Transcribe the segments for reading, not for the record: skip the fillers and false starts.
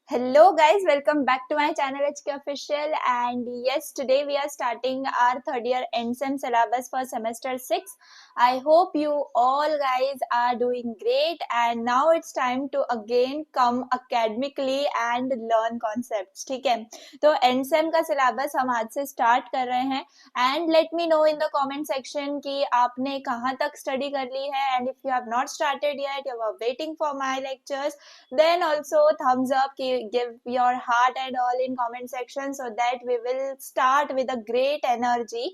Hello guys, welcome back to my channel HK Official, and yes, today we are starting our third year NSEM syllabus for semester 6. I hope you all guys are doing great, and now it's time to again come academically and learn concepts. ठीक है, तो NSEM का syllabus हम आज से start कर रहे हैं, and let me know in the comment section कि आपने कहाँ तक study कर ली है, and if you have not started yet, you are waiting for my lectures, then also thumbs up, give your heart and all in comment section so that we will start with a great energy.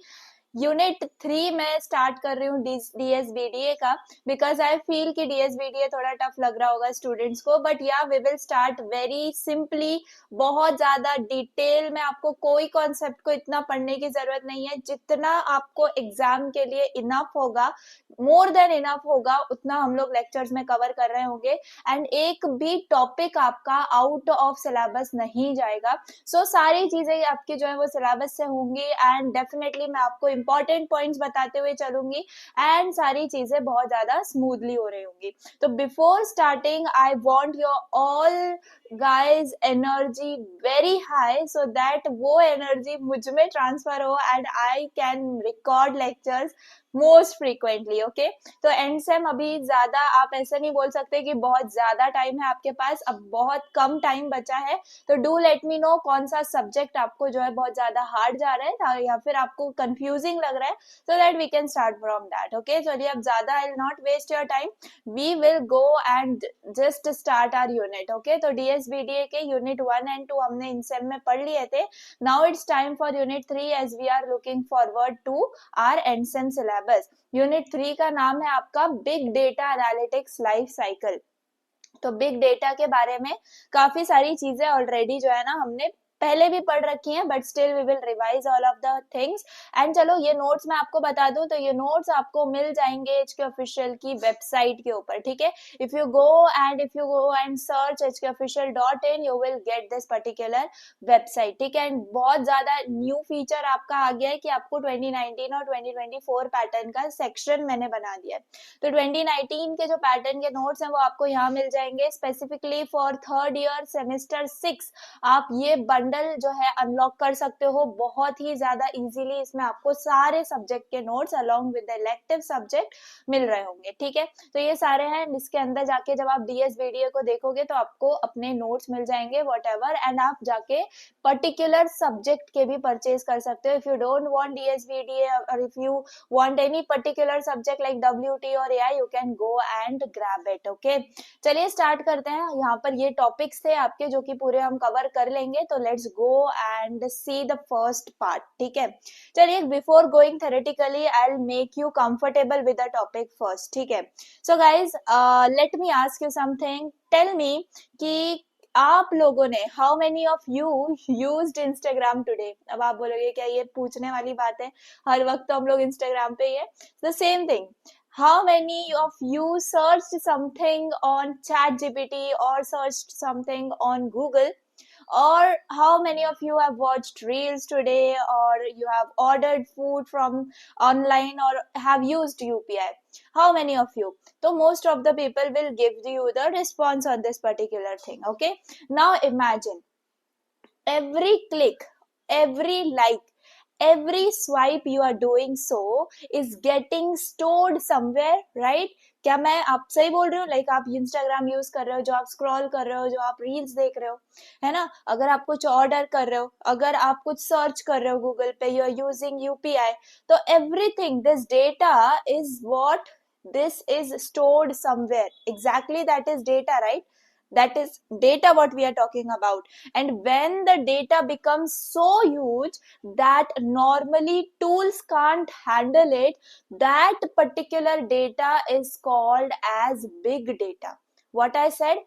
Unit 3 में start कर रही हूँ डीएसबीडीए का, because I feel कि डीएसबीडीए थोड़ा tough लग रहा होगा स्टूडेंट्स को, बट या we will start very simply. बहुत ज्यादा डिटेल में आपको कोई कॉन्सेप्ट को इतना पढ़ने की जरूरत नहीं है, जितना आपको एग्जाम के लिए इनफ होगा, मोर देन इनफ होगा, उतना हम लोग लेक्चर्स में कवर कर रहे होंगे. एंड एक भी टॉपिक आपका आउट ऑफ सिलेबस नहीं जाएगा. सो सारी चीजें आपकी जो है वो सिलेबस से होंगी, एंड डेफिनेटली मैं आपको इंपॉर्टेंट पॉइंट्स बताते हुए चलूंगी, एंड सारी चीजें बहुत ज्यादा स्मूथली हो रही होंगी. तो before starting I want your all guys energy very high, so that वो एनर्जी मुझ में ट्रांसफर हो and I can record lectures most frequently. Okay, तो एंडसेम अभी ज्यादा आप ऐसे नहीं बोल सकते कि बहुत ज्यादा टाइम है आपके पास, अब बहुत कम टाइम बचा है. तो डू लेट मी नो कौन सा सब्जेक्ट आपको जो है बहुत ज्यादा हार्ड जा रहा है या फिर आपको कंफ्यूजिंग लग रहा है, so that we can start from that. Okay, चलिए अब ज्यादा I will not waste your time, we will go and just start our unit. Okay, तो डीएसबीडीए के यूनिट 1 एंड 2 हमने इनसेम में पढ़ लिए थे. Now it's time for unit 3 as we are looking forward to our endsem syllabus. Unit 3 का नाम है आपका big data analytics life cycle. तो बिग डेटा के बारे में काफी सारी चीजें ऑलरेडी जो है ना हमने पहले भी पढ़ रखी हैं, but still we will revise all of the things. And चलो ये नोट्स मैं आपको बता दूं, तो ये नोट्स आपको मिल जाएंगे एचके ऑफिशियल की वेबसाइट के ऊपर. ठीक है, if you go and search hkofficial.in you will get this particular website. ठीक है, एंड बहुत ज्यादा न्यू फीचर आपका आ गया है कि आपको 2019 और 2024 पैटर्न का सेक्शन मैंने बना दिया है. तो 2019 के जो पैटर्न के नोट्स हैं वो आपको यहाँ मिल जाएंगे. Specifically for third year semester 6 आप ये बंडल जो है अनलॉक कर सकते हो बहुत ही ज्यादा इजीली. इसमें आपको सारे सब्जेक्ट के notes along with elective subject मिल रहे होंगे. ठीक है, तो ये सारे हैं. इसके अंदर जाके जब आप डीएसबीडीए को देखोगे तो आपको अपने नोट्स मिल जाएंगे व्हाटएवर, एंड आप जाके पर्टिकुलर सब्जेक्ट के भी परचेज कर सकते हो. इफ यू डोंट वांट डीएसबीडीए और if you want any particular subject like WT or AI, you can go and grab it. Okay, चलिए स्टार्ट करते हैं. यहाँ पर ये टॉपिक्स थे आपके जो कि पूरे हम कवर कर लेंगे, तो let's go and see the first part. ठीक है, चलिए before going theoretically I will make you comfortable with the topic first. ठीक है, so guys let me ask you something. Tell me कि आप लोगों ने how many of you used Instagram today. अब आप बोलोगे क्या ये पूछने वाली बात है, हर वक्त तो हम लोग इंस्टाग्राम पे ही है. The same thing, how many of you searched something on ChatGPT or searched something on Google, or how many of you have watched reels today, or you have ordered food from online or have used UPI? How many of you? So most of the people will give you the response on this particular thing. Okay, now imagine every click, every like, every swipe you are doing so is getting stored somewhere, right? क्या मैं आप सही बोल रही हूँ? Like आप Instagram use कर रहे हो, जो आप स्क्रॉल कर रहे हो, जो आप रील्स देख रहे हो, है ना, अगर आप कुछ ऑर्डर कर रहे हो, अगर आप कुछ सर्च कर रहे हो गूगल पे, यू आर यूजिंग यूपीआई, तो everything this data is what, this is stored somewhere. Exactly, that is data, right? That is data what we are talking about. And when the data becomes so huge that normally tools can't handle it, that particular data is called as big data. What I said,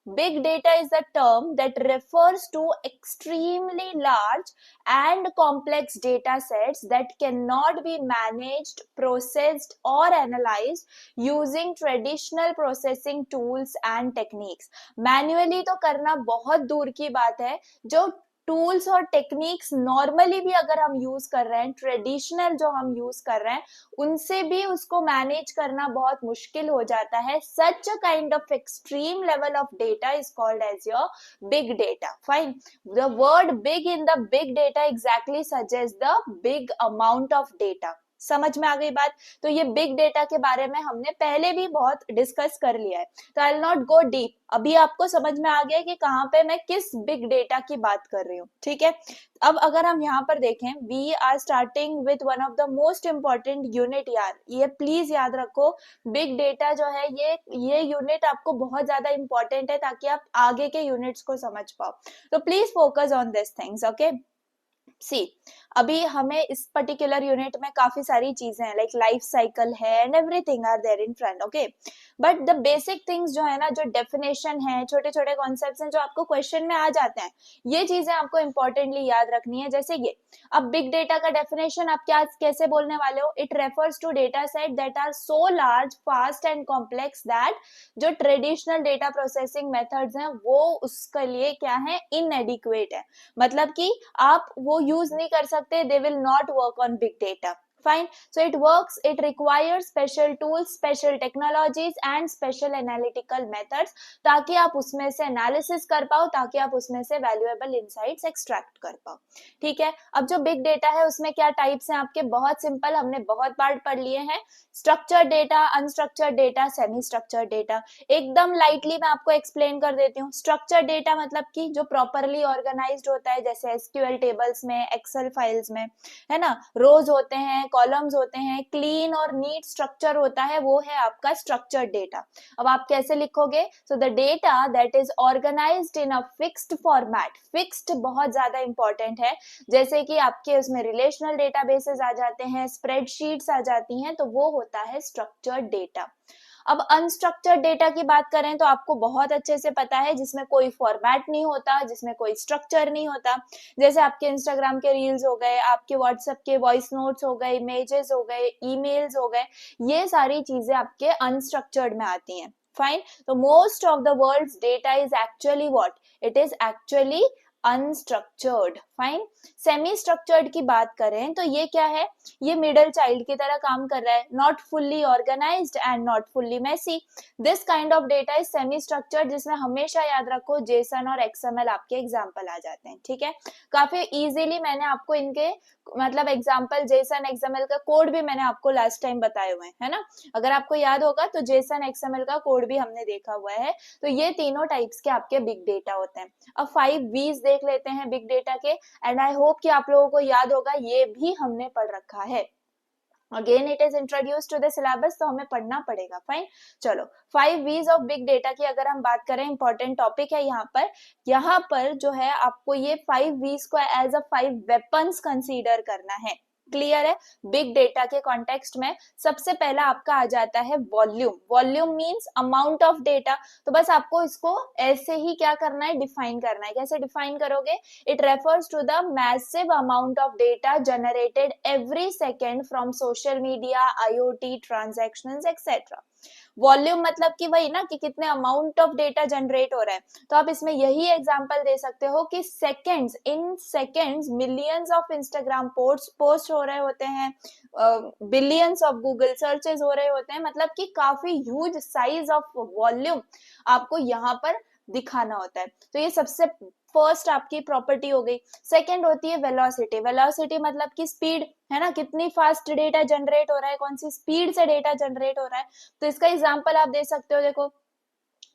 big data is a term that refers to extremely large and complex data sets that cannot be managed, processed or analyzed using traditional processing tools and techniques. Manually तो करना बहुत दूर की बात है, जो tools और techniques normally भी अगर हम यूज कर रहे हैं, ट्रेडिशनल जो हम यूज कर रहे हैं, उनसे भी उसको मैनेज करना बहुत मुश्किल हो जाता है. Such a kind of extreme level of data is called as your big data. Fine. The word big in the big data exactly suggest the big amount of data. समझ में आ गई बात. तो ये बिग डेटा के बारे में हमने पहले भी बहुत डिस्कस कर लिया है, तो आई विल नॉट गो डीप. अभी आपको समझ में आ गया कि कहाँ पे मैं किस बिग डेटा की बात कर रही हूँ. ठीक है. अब अगर हम यहाँ पर देखें, we are starting with one of the most important unit. यार ये प्लीज याद रखो, बिग डेटा जो है ये यूनिट आपको बहुत ज्यादा इंपॉर्टेंट है ताकि आप आगे के यूनिट्स को समझ पाओ. तो please focus on this things. Okay. See, अभी हमें इस पर्टिकुलर यूनिट में काफी सारी चीजें हैं, लाइक लाइफ साइकिल है and everything are there in front. Okay. But the basic things जो है ना, जो डेफिनेशन है, छोटे छोटे कॉन्सेप्ट्स हैं जो आपको क्वेश्चन में आ जाते हैं, ये चीजें आपको इंपॉर्टेंटली याद रखनी है. जैसे ये, अब बिग डेटा का डेफिनेशन आप क्या कैसे बोलने वाले हो? It refers to data set that are so large, fast and complex that जो ट्रेडिशनल डेटा प्रोसेसिंग मेथड्स हैं वो उसके लिए क्या है? इनएडिक्वेट है. मतलब कि आप वो यूज नहीं कर सकते, they will not work on big data. Fine. So it requires special tools, special technologies and special analytical methods ताकि आप उसमें से एनालिसिस कर पाओ, ताकि आप उसमें से वैल्यूएबल इंसाइट्स एक्सट्रैक्ट कर पाओ. ठीक है. अब जो बिग डेटा है उसमें क्या टाइप्स हैं आपके? बहुत सिंपल, हमने बहुत पार्ट पढ़ लिए हैं. Structured data, unstructured data, semi structured data. एकदम लाइटली मैं आपको एक्सप्लेन कर देती हूँ. स्ट्रक्चर्ड डेटा मतलब कि जो प्रॉपरली ऑर्गेनाइज्ड होता है, जैसे एसक्यूएल टेबल्स में, एक्सेल फाइल्स में, है ना, रोज होते हैं, कॉलम्स होते हैं, क्लीन और नीट स्ट्रक्चर होता है, वो है आपका स्ट्रक्चर्ड डेटा. अब आप कैसे लिखोगे? So the data that is organised in a fixed format. Fixed बहुत ज्यादा इंपॉर्टेंट है. जैसे कि आपके उसमें रिलेशनल डेटाबेसेस आ जाते हैं, स्प्रेडशीट्स आ जाती हैं, तो वो होता है स्ट्रक्चर्ड डेटा. अब अनस्ट्रक्चर्ड डेटा की बात करें तो आपको बहुत अच्छे से पता है, जिसमें कोई फॉर्मेट नहीं होता, जिसमें कोई स्ट्रक्चर नहीं होता. जैसे आपके इंस्टाग्राम के रील्स हो गए, आपके व्हाट्सएप के वॉइस नोट्स हो गए, इमेजेस हो गए, ईमेल्स हो गए, ये सारी चीजें आपके अनस्ट्रक्चर्ड में आती हैं. फाइन. तो most of the world's data is actually what? It is actually unstructured. Fine. Semi structured की बात करें तो ये क्या है? ये मिडल चाइल्ड की तरह काम कर रहा है. Not fully organised and not fully messy. This kind of data is semi structured, जिसमें हमेशा याद रखो जेसन और एक्सएमएल आपके एग्जाम्पल आ जाते हैं. ठीक है. काफी इजीली मैंने आपको इनके मतलब एग्जाम्पल, जेसन एक्सएमएल का कोड भी मैंने आपको लास्ट टाइम बताए हुए हैं, है ना. अगर आपको याद होगा तो जेसन एक्सएमएल का कोड भी हमने देखा हुआ है. तो ये तीनों टाइप्स के आपके बिग डेटा होते हैं. अब 5 V's देख लेते हैं बिग डेटा के, एंड आई होप कि आप लोगों को याद होगा, ये भी हमने पढ़ रखा है. Again it is introduce to the syllabus, तो हमें पढ़ना पड़ेगा. फाइन. चलो, 5 V's ऑफ बिग डेटा की अगर हम बात करें, इंपॉर्टेंट टॉपिक है यहाँ पर जो है आपको ये 5 V's को एज अ 5 वेपन्स कंसीडर करना है. क्लियर है. बिग डेटा के कॉन्टेक्स्ट में सबसे पहला आपका आ जाता है volume. Volume means amount of data. तो बस आपको इसको ऐसे ही क्या करना है? डिफाइन करना है. कैसे डिफाइन करोगे? It refers to the massive amount of data generated every second from social media, IoT, transactions etcetera. Volume मतलब कि वही ना, कि कितने अमाउंट ऑफ डेटा जनरेट हो रहा है. तो आप इसमें यही एग्जांपल दे सकते हो कि seconds, in seconds millions of Instagram post हो रहे होते हैं, बिलियंस ऑफ गूगल सर्चेस हो रहे होते हैं. मतलब कि काफी ह्यूज साइज ऑफ वॉल्यूम आपको यहाँ पर दिखाना होता है. तो ये सबसे फर्स्ट आपकी प्रॉपर्टी हो गई. सेकंड होती है वेलोसिटी. वेलोसिटी मतलब कि स्पीड, है ना, कितनी फास्ट डेटा जनरेट हो रहा है, कौन सी स्पीड से डेटा जनरेट हो रहा है. तो इसका एग्जांपल आप दे सकते हो. देखो,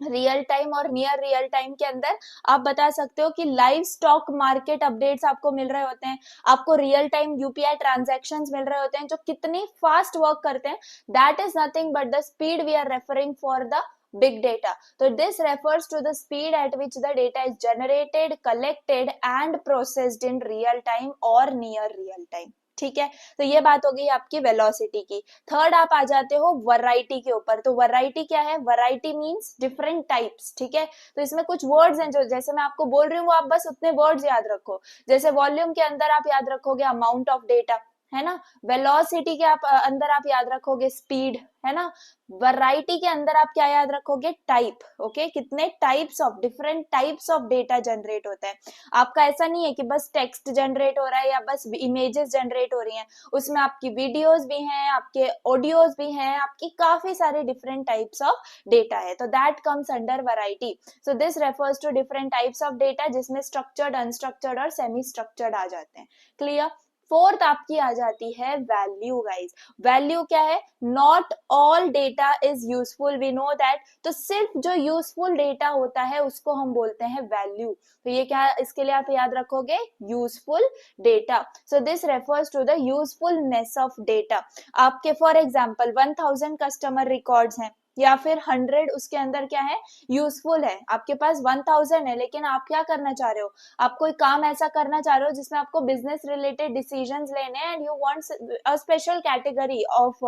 रियल टाइम और नियर रियल टाइम के अंदर आप बता सकते हो कि लाइव स्टॉक मार्केट अपडेट्स आपको मिल रहे होते हैं, आपको रियल टाइम UPI ट्रांजैक्शंस मिल रहे होते हैं, जो कितनी फास्ट वर्क करते हैं. That is nothing but the speed we are referring for the big data. So this refers to the speed at which the data is generated, collected and processed in real time or near real time. ठीक है. तो ये बात हो गई आपकी velocity की. Third आप आ जाते हो वैरायटी के ऊपर. तो वैरायटी क्या है? Variety means different types. ठीक है. तो इसमें कुछ वर्ड्स हैं जो जैसे मैं आपको बोल रही हूँ, वो आप बस उतने वर्ड्स याद रखो. जैसे वॉल्यूम के अंदर आप याद रखोगे अमाउंट ऑफ डेटा. है ना, वेलोसिटी के आप अंदर आप याद रखोगे स्पीड, है ना, वैरायटी के अंदर आप क्या याद रखोगे, टाइप, ओके, कितने types of, different types of data generate होता है। आपका ऐसा नहीं है कि बस टेक्स्ट जनरेट हो रहा है या बस इमेजेस जनरेट हो रही हैं, उसमें आपकी वीडियोस भी हैं, आपके ऑडियोज भी हैं, आपकी काफी सारे डिफरेंट टाइप्स ऑफ डेटा है, तो that comes under variety. So this refers to different types of data जिसमें स्ट्रक्चर्ड, अनस्ट्रक्चर्ड और सेमी स्ट्रक्चर्ड आ जाते हैं। क्लियर। फोर्थ आपकी आ जाती है वैल्यू गाइज। वैल्यू क्या है, not all data is useful, we know that, तो सिर्फ जो यूजफुल डेटा होता है उसको हम बोलते हैं वैल्यू। तो ये क्या, इसके लिए आप याद रखोगे useful data. So this refers to the usefulness of data. आपके फॉर एग्जाम्पल 1000 कस्टमर रिकॉर्ड्स हैं या फिर 100 उसके अंदर क्या है, यूजफुल है। आपके पास 1000 है लेकिन आप क्या करना चाह रहे हो, आप कोई काम ऐसा करना चाह रहे हो जिसमें आपको बिजनेस रिलेटेड डिसीजंस लेने हैं and you want a special category of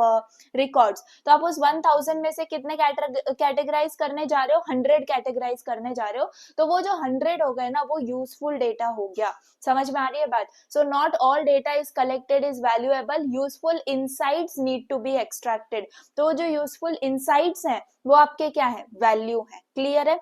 records, तो आप उस 1000 में से कितने कैटेगराइज करने जा रहे हो, 100 कैटेगराइज करने जा रहे हो, तो वो जो 100 हो गए ना वो यूजफुल डेटा हो गया। समझ में आ रही है बात। So not all data is collected is valuable, useful insights need to be extracted, तो जो यूजफुल इनसाइट्स हैं वो आपके क्या है, वैल्यू है। क्लियर है,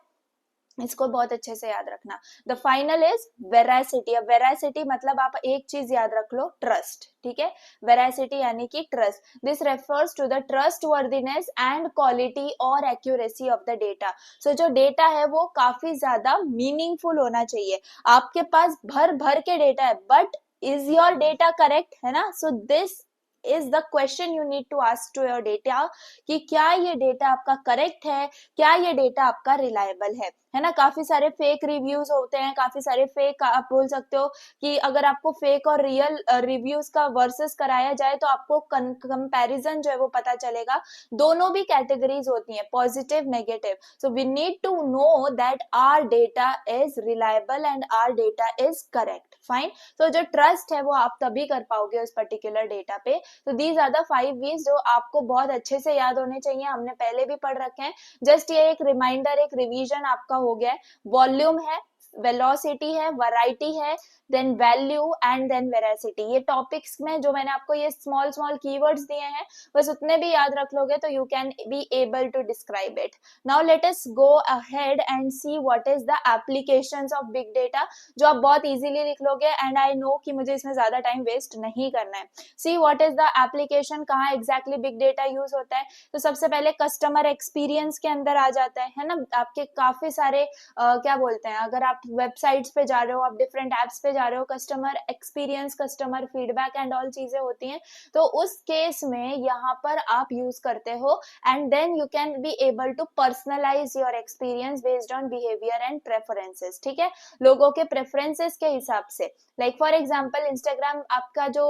इसको बहुत अच्छे से याद रखना। The final is veracity. अब वेरासिटी मतलब आप एक चीज याद रख लो, ट्रस्ट, ठीक है, वेरासिटी यानी कि trust. This refers to the trustworthiness and quality और एक्यूरेसी ऑफ द डेटा। सो जो डेटा है वो काफी ज्यादा मीनिंगफुल होना चाहिए। आपके पास भर भर के डेटा है but is your data correct, है ना, so this is the question you need to ask to your data कि क्या ये डेटा आपका करेक्ट है, क्या ये डेटा आपका रिलायबल है ना। काफी सारे फेक रिव्यूज होते हैं, काफी सारे फेक, आप बोल सकते हो कि अगर आपको फेक और रियल रिव्यूज का वर्सेस कराया जाए तो आपको कंपैरिजन जो है वो पता चलेगा। दोनों भी कैटेगरीज होती हैं, positive negative. So we need to know that our data is reliable and our data is correct, fine. तो जो ट्रस्ट है वो आप तभी कर पाओगे उस पर्टिकुलर डेटा पे। तो दीज आर द 5 वीज जो आपको बहुत अच्छे से याद होने चाहिए, हमने पहले भी पढ़ रखे हैं। जस्ट ये एक रिमाइंडर, एक रिवीजन आपका हो गया है। वॉल्यूम है, वेलोसिटी है, वैरायटी है, then value and then veracity. ये टॉपिक्स में जो मैंने आपको ये स्मॉल स्मॉल कीवर्ड्स दिए हैं बस उतने भी याद रख लोगे तो you can be able to describe it. Now let us go ahead and see what is the applications of big data, जो आप बहुत इजीली लिख लोगे एंड आई नो कि मुझे इसमें ज्यादा टाइम वेस्ट नहीं करना है। सी व्हाट इज द एप्लीकेशन, कहाँ एग्जैक्टली बिग डेटा यूज होता है। तो सबसे पहले कस्टमर एक्सपीरियंस के अंदर आ जाता है ना। आपके काफी सारे क्या बोलते हैं, अगर आप वेबसाइट्स पे जा रहे हो, आप डिफरेंट एप्स पे जा रहे हो, customer experience, customer feedback and all चीजें होती हैं। तो उस केस में यहाँ पर आप यूज करते हो and then you can be able to personalise your experience based on behaviour and preferences, ठीक है, लोगों के प्रेफरेंसेस के हिसाब से। लाइक फॉर एग्जाम्पल इंस्टाग्राम आपका जो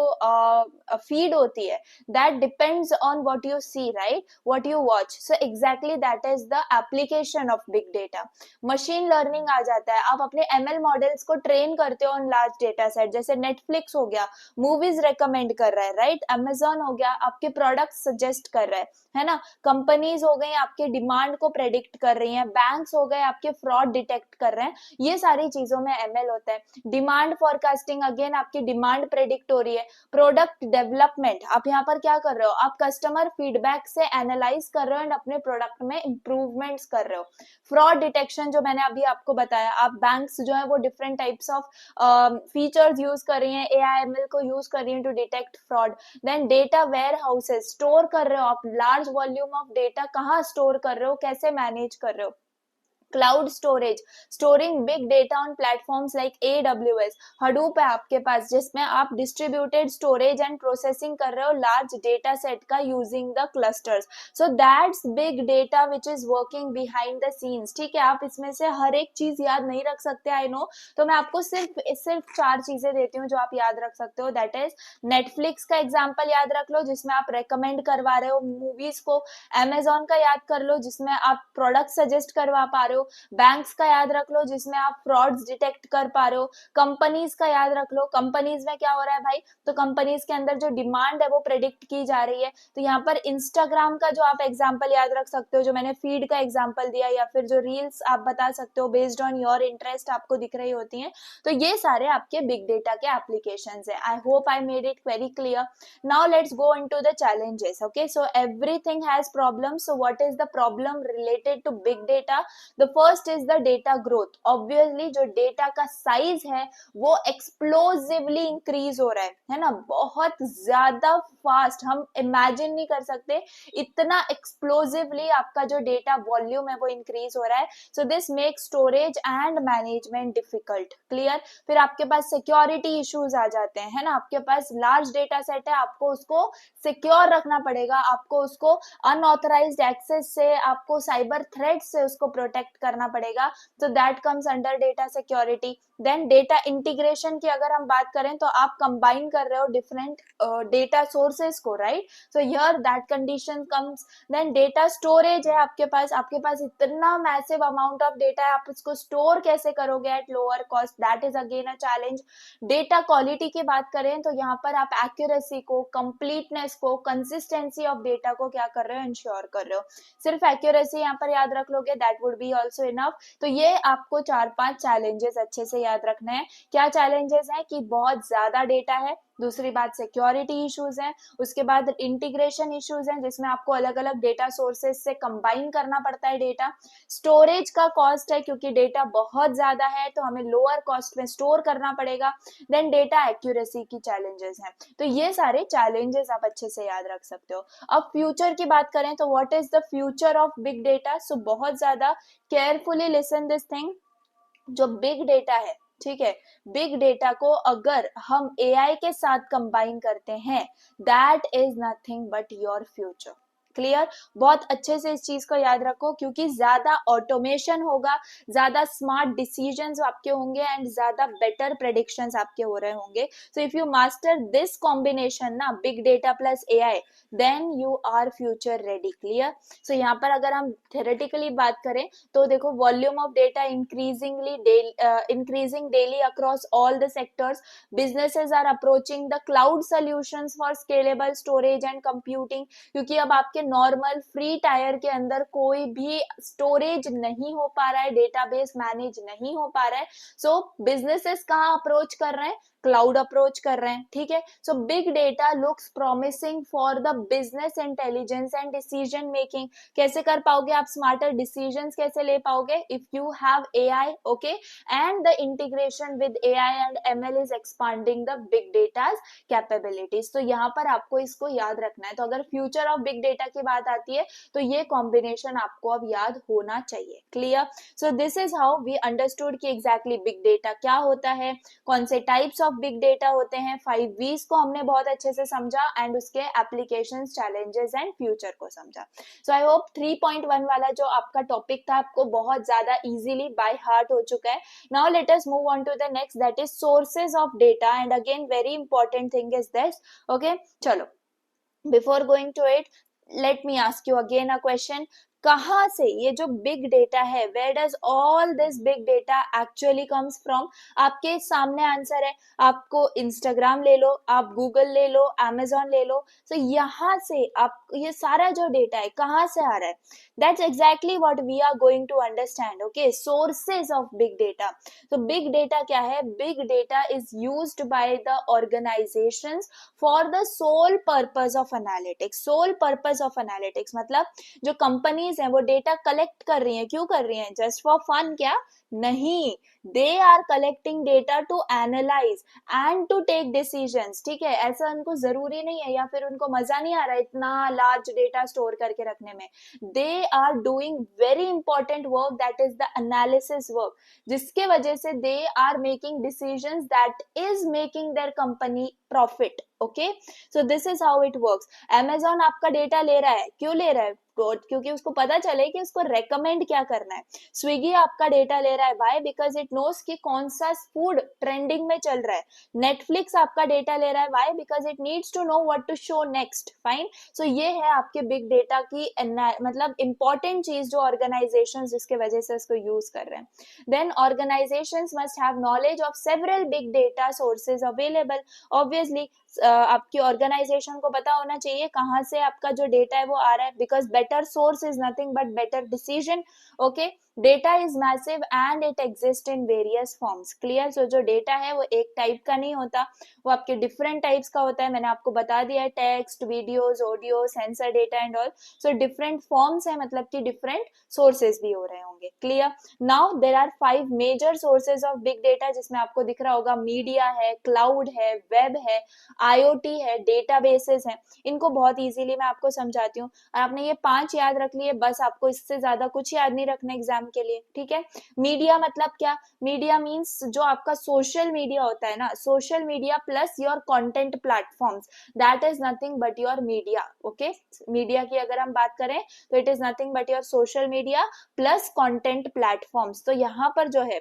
फीड होती है that depends on what you see, right, what you watch. So exactly that is the application of big data. Machine learning आ जाता है, आप अपने एमएल मॉडल्स को ट्रेन करते हो ऑन लार्ज डेटा सेट। जैसे नेटफ्लिक्स हो गया, मूवीज रेकमेंड कर रहा है, राइट, अमेजॉन हो गया आपके प्रोडक्ट सजेस्ट कर रहा है ना, कंपनीज हो गई आपके डिमांड को प्रेडिक्ट कर रही हैं, बैंक्स हो गए आपके फ्रॉड डिटेक्ट कर रहे हैं। ये सारी चीजों में एमएल होता है। डिमांड फॉरकास्टिंग, अगेन आपकी डिमांड प्रेडिक्ट हो रही है। प्रोडक्ट डेवलपमेंट, आप यहाँ पर क्या कर रहे हो, आप कस्टमर फीडबैक से एनालाइज कर रहे हो एंड अपने प्रोडक्ट में इंप्रूवमेंट्स कर रहे हो। फ्रॉड डिटेक्शन जो मैंने अभी आपको बताया, आप बैंक्स जो है वो different types of features use कर रही हैं, एआईएमएल को यूज कर रही हैं to detect fraud. Then data warehouses, store कर रहे हो आप लार्ज वॉल्यूम ऑफ डेटा, कहाँ स्टोर कर रहे हो, कैसे मैनेज कर रहे हो। Cloud storage, storing big data on platforms like AWS, Hadoop है आपके पास जिसमें आप डिस्ट्रीब्यूटेड स्टोरेज एंड प्रोसेसिंग कर रहे हो लार्ज डेटा सेट का using the clusters. So that's big data which is working behind the scenes, ठीक है। आप इसमें से हर एक चीज याद नहीं रख सकते, आई नो, तो मैं आपको सिर्फ 4 चीजें देती हूँ जो आप याद रख सकते हो। दैट इज नेटफ्लिक्स का एग्जाम्पल याद रख लो जिसमें आप रेकमेंड करवा रहे हो मूवीज को, अमेजोन का याद कर लो जिसमें आप प्रोडक्ट सजेस्ट करवा पा रहे हो, हो, बैंक्स का याद रख लो जिसमें आप फ्रॉड्स डिटेक्ट कर पा रहे हो, कंपनीज का याद रख लो, कंपनीज में क्या हो रहा है भाई, तो कंपनीज के अंदर जो डिमांड है वो प्रेडिक्ट की जा रही है। तो यहाँ पर इंस्टाग्राम का जो आप एग्जांपल याद रख सकते हो, जो मैंने फीड का एग्जांपल दिया, या फिर जो रील्स आप बता सकते हो बेस्ड ऑन योर इंटरेस्ट आपको दिख रही होती हैं, तो ये सारे आपके बिग डेटा के एप्लीकेशंस है। I hope I made it very clear. Now let's go into the challenges. Okay, so everything has problems. So what is the problem related to big data? The first is the data growth. Obviously जो data का size है वो explosively increase हो रहा है ना, बहुत ज्यादा fast, हम imagine नहीं कर सकते इतना explosively आपका जो data volume है वो increase हो रहा है. So this makes storage and management difficult. Clear? फिर आपके पास security issues आ जाते हैं, है ना, आपके पास large data set है, आपको उसको सिक्योर रखना पड़ेगा, आपको उसको अनऑथराइज्ड एक्सेस से, आपको साइबर थ्रेट से उसको प्रोटेक्ट करना पड़ेगा. तो that comes under data security. Then data integration की अगर हम बात करें तो आप कंबाइन कर रहे हो डिफरेंट डेटा सोर्सेस को, right, so here that condition comes. Then data storage है आपके पास इतना मैसिव अमाउंट ऑफ डेटा है, आप उसको स्टोर कैसे करोगे at lower cost, that is again a challenge. Data quality की बात करें तो यहाँ पर आप एक्यूरेसी को, कंप्लीटनेस को, कंसिस्टेंसी ऑफ डेटा को क्या कर रहे हो, इंश्योर कर रहे हो. सिर्फ एक्यूरेसी यहाँ पर याद रख लोगे that would be also enough. तो ये आपको 4-5 चैलेंजेस अच्छे से याद रखने हैं. क्या चैलेंजेस हैं कि बहुत ज्यादा डेटा है, दूसरी बात सिक्योरिटी इश्यूज हैं, उसके बाद इंटीग्रेशन इश्यूज हैं जिसमें आपको अलग अलग डेटा सोर्सेस से कंबाइन करना पड़ता है डेटा, स्टोरेज का कॉस्ट है क्योंकि डेटा बहुत ज्यादा है तो हमें लोअर कॉस्ट में स्टोर करना पड़ेगा, देन डेटा एक्यूरेसी की चैलेंजेस हैं. तो ये सारे चैलेंजेस आप अच्छे से याद रख सकते हो. अब फ्यूचर की बात करें तो what is the future of big data. So बहुत ज्यादा केयरफुली लिसन दिस थिंग. जो बिग डेटा है, ठीक है, बिग डेटा को अगर हम एआई के साथ कंबाइन करते हैं, that is nothing but your future. Clear? बहुत अच्छे से इस चीज को याद रखो क्योंकि ज्यादा ऑटोमेशन होगा, ज्यादा स्मार्ट डिसीजंस आपके होंगे एंड ज्यादा बेटर प्रेडिक्शंस आपके हो रहे होंगे. So if you master this combination ना, big data plus AI, then you are future ready. Clear? So यहाँ पर अगर हम थ्योरेटिकली बात करें तो देखो, volume of data increasing daily across all the sectors. Businesses are approaching the cloud solutions for scalable storage and computing, क्योंकि अब आपके नॉर्मल फ्री टायर के अंदर कोई भी स्टोरेज नहीं हो पा रहा है, डेटाबेस मैनेज नहीं हो पा रहा है. सो बिजनेसेस कहाँ अप्रोच कर रहे हैं, क्लाउड अप्रोच कर रहे हैं. ठीक है, so big data looks promising for the business intelligence and decision making. कैसे कर पाओगे आप स्मार्टर डिसीजंस, कैसे ले पाओगे, if you have AI. Okay, and the integration with AI and ML is expanding the big datas capabilities. तो यहाँ पर आपको इसको याद रखना है. तो अगर फ्यूचर ऑफ बिग डेटा की बात आती है तो ये कॉम्बिनेशन आपको अब याद होना चाहिए. Clear? So this is how we understood कि एग्जैक्टली बिग डेटा क्या होता है, कौन से टाइप्स ऑफ बिग डेटा होते हैं. 5 V's को हमने बहुत अच्छे से समझा एंड उसके एप्लीकेशंस, चैलेंजेस एंड फ्यूचर को समझा. सो आई होप 3.1 वाला जो आपका टॉपिक था आपको बहुत ज्यादा इजीली बाय हार्ट हो चुका है. Now let us move on to the next, that is sources of data. And again very important thing is this. Okay, चलो, before going to it, let me ask you again a question. कहाँ से ये जो big data है, where does all this big data actually comes from? आपके सामने answer है. आपको इंस्टाग्राम ले लो, आप गूगल ले लो, अमेजोन ले लो. सो यहाँ से आप ये सारा जो डेटा है कहाँ से आ रहा है, that's exactly what we are going to understand. Okay, sources of big data. तो बिग डेटा क्या है? Big data is used by the organisations for the sole purpose of analytics. Sole purpose of analytics मतलब जो company हैं वो data collect कर रही हैं. क्यों कर रही हैं? Just for fun? क्या नहीं, they are collecting data to analyse and to take decisions. ठीक है, ऐसा उनको जरूरी नहीं है या फिर उनको मजा नहीं आ रहा है इतना लार्ज डेटा स्टोर करके रखने में. They are doing very important work, that is the analysis work, जिसके वजह से they are making decisions that is making their company profit. Okay, so this is how it works. Amazon आपका data ले रहा है, क्यों ले रहा है? क्योंकि उसको पता चले कि उसको रेकमेंड क्या करना है। स्विगी आपका डेटा ले रहा है, वाई? बिकॉज इट नोस कि कौन सा फूड ट्रेंडिंग में चल रहा है। नेटफ्लिक्स आपका डेटा ले रहा है, why? Because it needs to know what to show next. Fine. So ये है आपके बिग डेटा की मतलब इंपॉर्टेंट चीज जो ऑर्गेनाइजेशन जिसके वजह से इसको यूज कर रहे हैं। Then organisations must have knowledge of several big data sources available. Obviously आपकी ऑर्गेनाइजेशन को पता होना चाहिए कहाँ से आपका जो डेटा है वो आ रहा है, because better source is nothing but better decision. Okay, data is massive and it exist in various forms. Clear? So जो डेटा है वो एक टाइप का नहीं होता, वो आपके डिफरेंट टाइप्स का होता है। मैंने आपको बता दिया है, text, videos, audio, sensor data and all. So different forms है, मतलब कि डिफरेंट सोर्सेज भी हो रहे होंगे। Clear? Now there are 5 major sources of big data, जिसमें आपको दिख रहा होगा मीडिया है, क्लाउड है, वेब है, आईओटी है, डेटाबेसेस हैं। इनको बहुत इजीली मैं आपको समझाती हूँ, और आपने ये 5 याद रख लिए, बस आपको इससे ज्यादा कुछ याद नहीं रखना एग्जाम के लिए। ठीक है? मीडिया मतलब क्या? मीडिया मीन्स जो आपका सोशल मीडिया होता है ना, social media plus your content platforms, that is nothing but your media. Okay, media की अगर हम बात करें तो it is nothing but your social media plus content platforms. तो यहाँ पर जो है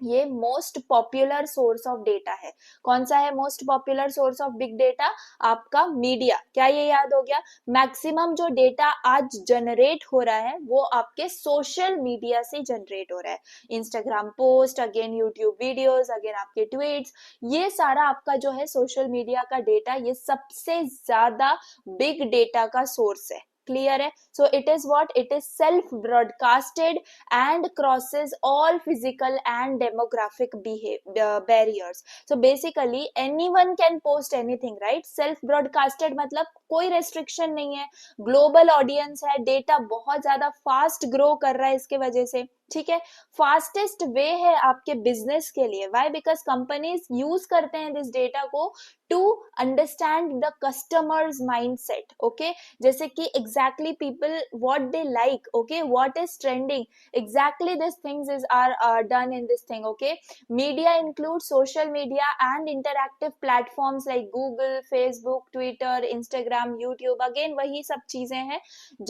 ये most popular source of data है। कौन सा है most popular source of big data? आपका मीडिया। क्या ये याद हो गया? मैक्सिमम जो डेटा आज जनरेट हो रहा है वो आपके सोशल मीडिया से जनरेट हो रहा है। Instagram post, again YouTube videos, again आपके ट्वीट्स, ये सारा आपका जो है सोशल मीडिया का डेटा, ये सबसे ज्यादा बिग डेटा का सोर्स है। क्लियर है? So it is what? It is self broadcasted and crosses all physical and demographic barriers. So basically anyone can post anything, right? Self broadcasted मतलब कोई restriction नहीं है, global audience है, data बहुत ज्यादा fast grow कर रहा है इसके वजह से। ठीक है? फास्टेस्ट वे है आपके बिजनेस के लिए। वाई? बिकॉज कंपनीज यूज करते हैं दिस डेटा को to understand the customers mindset. Okay, जैसे कि exactly people what they like, okay, what is trending, exactly these things are done in this thing. Okay, media includes social media and interactive platforms like Google, Facebook, Twitter, Instagram, YouTube, again वही सब चीजें हैं।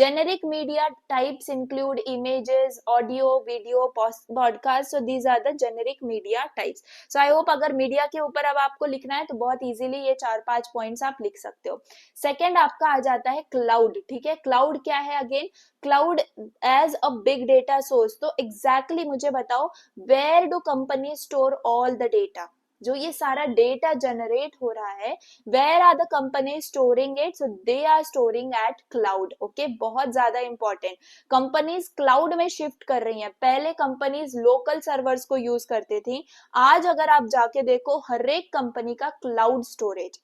generic media types include images, audio, video, podcast, so these are the generic media types. So I hope अगर media के ऊपर अब आपको लिखना है तो बहुत इजीली ये 4-5 पॉइंट्स आप लिख सकते हो। सेकेंड आपका आ जाता है क्लाउड। ठीक है? क्लाउड क्या है? Again cloud as a big data source. तो एग्जैक्टली मुझे बताओ, where do company store all the data? जो ये सारा डेटा जनरेट हो रहा है, where are the company storing it? So they are storing at cloud. Okay, बहुत ज्यादा इंपॉर्टेंट। कंपनीज क्लाउड में शिफ्ट कर रही हैं। पहले कंपनीज लोकल सर्वर्स को यूज करते थी, आज अगर आप जाके देखो हर एक कंपनी का क्लाउड स्टोरेज।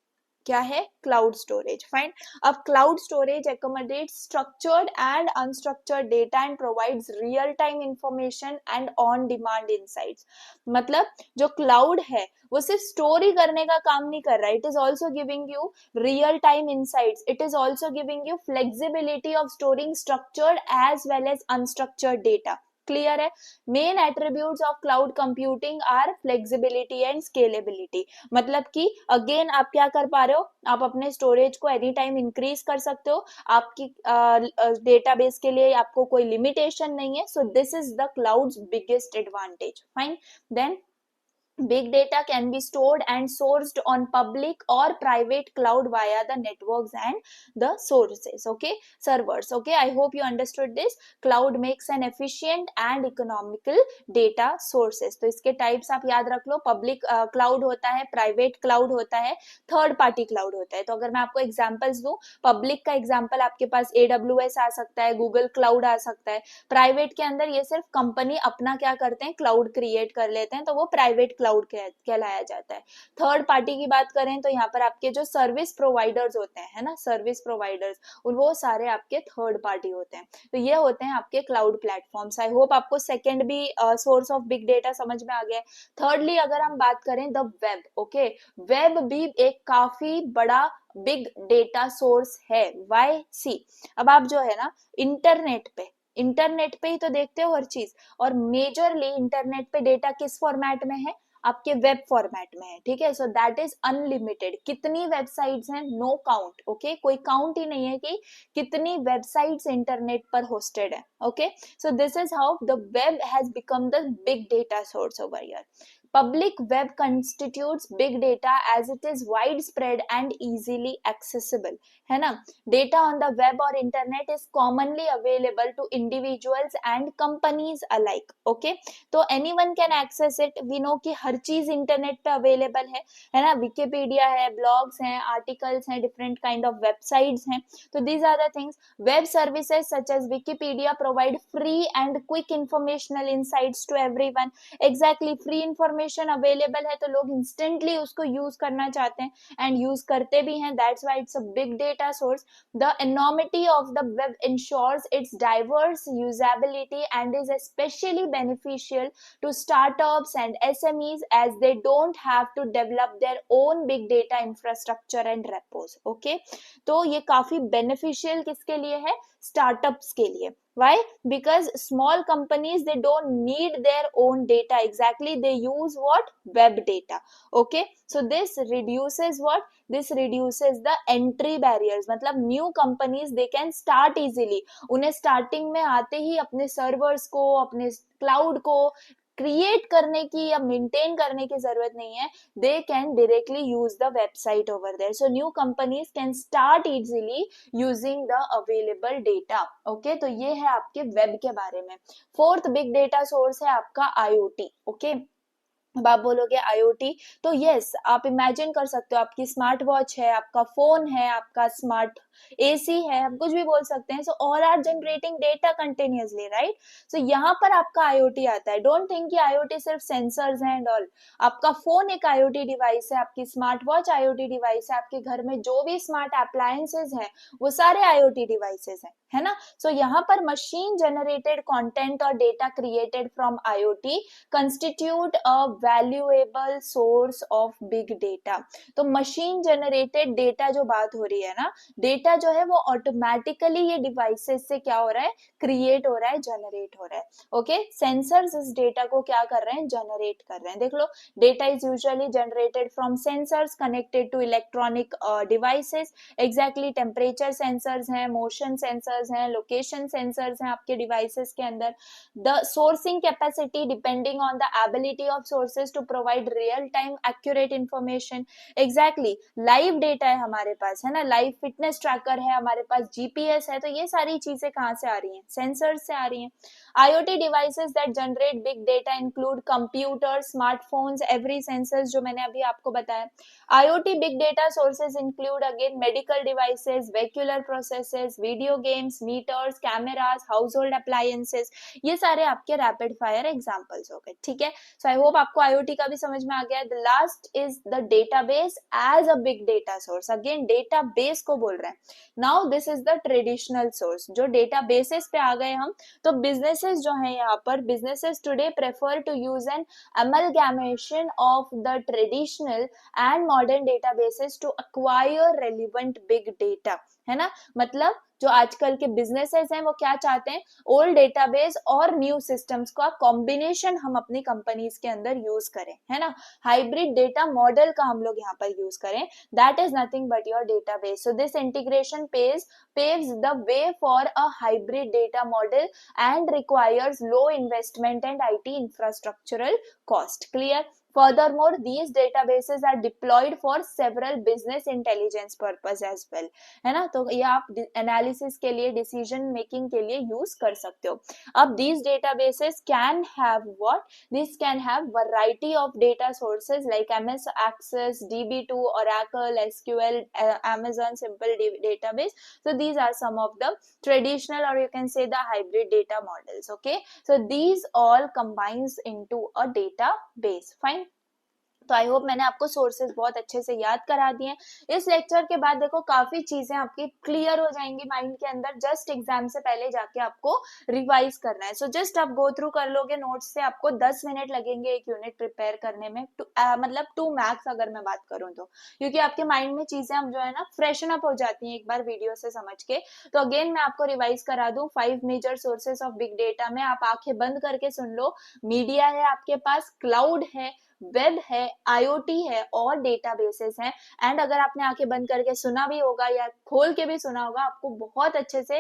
क्या है? Cloud storage. फाइन। अब cloud storage accommodates structured and unstructured data and provides real time information and on demand insights। मतलब जो क्लाउड है वो सिर्फ स्टोर ही करने का काम नहीं कर रहा है, it is also giving you real time insights, it is also giving you flexibility of storing structured as well as unstructured data. Clear है? Main attributes of cloud computing are flexibility and scalability. मतलब कि again आप क्या कर पा रहे हो, आप अपने स्टोरेज को एनी टाइम इंक्रीज कर सकते हो, आपकी डेटाबेस के लिए आपको कोई लिमिटेशन नहीं है। So this is the cloud's biggest advantage. Fine. Then big data can be stored and sourced on public or private cloud via the networks and the sources, okay, servers. Okay, I hope you understood this. Cloud makes an efficient and economical data sources. तो इसके types आप याद रख लो, public cloud होता है, private cloud होता है, third party cloud होता है। तो अगर मैं आपको examples दूं, public का example आपके पास AWS आ सकता है, Google Cloud आ सकता है। private के अंदर ये सिर्फ कंपनी अपना क्या करते हैं, क्लाउड क्रिएट कर लेते हैं, तो वो प्राइवेट क्लाउड कहलाया जाता है। थर्ड पार्टी की बात करें तो यहाँ पर आपके जो सर्विस प्रोवाइडर्स होते हैं, है ना, सर्विस प्रोवाइडर्स, वो सारे आपके थर्ड पार्टी होते हैं। तो ये होते हैं आपके क्लाउड प्लेटफॉर्म्स। आई होप आपको सेकंड भी सोर्स ऑफ बिग डेटा समझ में आ गया है। थर्डली अगर हम बात करें द वेब, ओके, वेब भी एक काफी बड़ा बिग डेटा सोर्स है। वाई? सी, अब आप जो है ना इंटरनेट पे ही तो देखते हो हर चीज, और मेजरली इंटरनेट पे डेटा किस फॉर्मेट में है? आपके वेब फॉर्मेट में है, ठीक है। So that is unlimited. कितनी वेबसाइट्स हैं, नो काउंट, ओके, कोई काउंट ही नहीं है कि कितनी वेबसाइट्स इंटरनेट पर होस्टेड है, okay. So this is how the web has become the big data source over here. Public web constitutes big data as it is widespread and easily accessible, है ना. Data on the web or internet is commonly available to individuals and companies alike, okay. तो anyone can access it. We know कि हर चीज internet पे available है ना. Wikipedia है, blogs हैं, आर्टिकल्स हैं, डिफरेंट काइंड ऑफ वेबसाइट्स हैं. तो these are the things. Web services such as Wikipedia provide free and quick informational insights to everyone. Exactly free information available है तो लोग इंस्टेंटली उसको यूज करना चाहते हैं एंड यूज करते भी हैं. That's why it's a big data source. The enormity of the web ensures its diverse usability and is especially beneficial to startups and SMEs as they don't have to develop their own big data infrastructure and repos, okay. तो ये काफी beneficial किसके लिए है, startups के लिए. Why? Because small companies, they don't need their own data. Exactly, they use what? Web data, okay. So this reduces what? This reduces the entry barriers. मतलब new companies, they can start easily. उन्हें starting में आते ही अपने servers को, अपने cloud को create करने की या मेंटेन करने की जरूरत नहीं है. They can directly use the website over there. So new companies can start easily using the available data, okay. तो ये है आपके वेब के बारे में. फोर्थ बिग डेटा सोर्स है आपका IoT, ओके. अब आप बोलोगे IoT, तो यस, आप इमेजिन कर सकते हो आपकी स्मार्ट वॉच है, आपका फोन है, आपका स्मार्ट AC है, आप कुछ भी बोल सकते हैं. So all are generating data continuously, right. So यहाँ पर आपका IoT आता है. डोंट थिंक कि IoT सिर्फ सेंसर्स हैं एंड ऑल. आपका फोन एक IoT डिवाइस है, आपकी स्मार्ट वॉच IoT डिवाइस है, आपके घर में जो भी स्मार्ट अप्लायंसेस हैं वो सारे IoT डिवाइसेस हैं, है ना. सो यहाँ पर मशीन जनरेटेड कंटेंट और data created from IoT constitute a valuable source of big data. तो मशीन जनरेटेड डेटा जो बात हो रही है ना, डेटा जो है वो ऑटोमेटिकली ये डिवाइसेस से क्या हो रहा है, क्रिएट हो रहा है, जनरेट हो रहा है, ओके. सेंसर्स इस डेटा को क्या कर रहे हैं, जनरेट कर रहे हैं. देख लो, data is usually generated from sensors connected to electronic devices. Exactly temperature sensors हैं, मोशन सेंसर्स हैं, लोकेशन सेंसर्स हैं आपके डिवाइसेस के अंदर. The sourcing capacity depending on the ability of sources to provide real time accurate information. Exactly, live data है हमारे पास, है ना. लाइव फिटनेस ट्रैकर है हमारे पास, GPS है. तो ये सारी चीजें कहाँ से आ रही हैं, सेंसर्स से आ रही हैं. IoT devices that generate big data include computers, smartphones, every sensors जो मैंने अभी आपको बताया. IoT big data sources include again medical devices, vehicular processes, video games, meters, cameras, household appliances. ये सारे आपके रैपिड फायर एग्जांपल्स हो गए, ठीक है. सो आई होप आपको IoT का भी समझ में आ गया. The last is the database as a big data source. Again database को बोल रहे हैं. Now this is the traditional source. जो डेटाबेसेस पे आ गए हम, तो बिजनेसेस जो है यहाँ पर, businesses today prefer to use an amalgamation of the traditional and modern databases to acquire relevant big data, है ना. मतलब जो आजकल के बिजनेसेस हैं वो क्या चाहते हैं, ओल्ड डेटाबेस और न्यू सिस्टम्स का कॉम्बिनेशन हम अपनी कंपनीज के अंदर यूज करें, है ना. हाइब्रिड डेटा मॉडल का हम लोग यहाँ पर यूज करें. That is nothing but your database. So this integration paves the way for a hybrid data model and requires low investment and IT infrastructural cost. Clear? Furthermore, these databases are deployed for several business intelligence purpose as well, है ना. तो ये आप analysis के लिए, decision making के लिए use कर सकते हो. अब these databases can have what? This can have variety of data sources like MS Access, DB2, Oracle, SQL, Amazon Simple Database. So these are some of the traditional, or you can say the hybrid data models, okay. So these all combines into a database. Fine. तो I hope मैंने आपको sources बहुत अच्छे से याद करा दिए. इस लेक्चर के बाद देखो काफी चीजें आपकी क्लियर हो जाएंगी माइंड के अंदर. जस्ट एग्जाम से पहले जाके आपको रिवाइज करना है. सो जस्ट आप गो थ्रू कर लोगे नोट्स से. आपको 10 मिनट लगेंगे एक यूनिट प्रिपेयर करने में, मतलब 2 मैक्स अगर मैं बात करूं तो, क्योंकि आपके माइंड में चीजें अब जो है ना फ्रेशन अप हो जाती हैं एक बार वीडियो से समझ के. तो अगेन मैं आपको रिवाइज करा दूं. 5 major sources of big data में आप आंखें बंद करके सुन लो. मीडिया है आपके पास, क्लाउड है, वेब है, आईओटी है और डेटाबेसेस हैं। एंड अगर आपने आंखें बंद करके सुना भी होगा या खोल के भी सुना होगा, आपको बहुत अच्छे से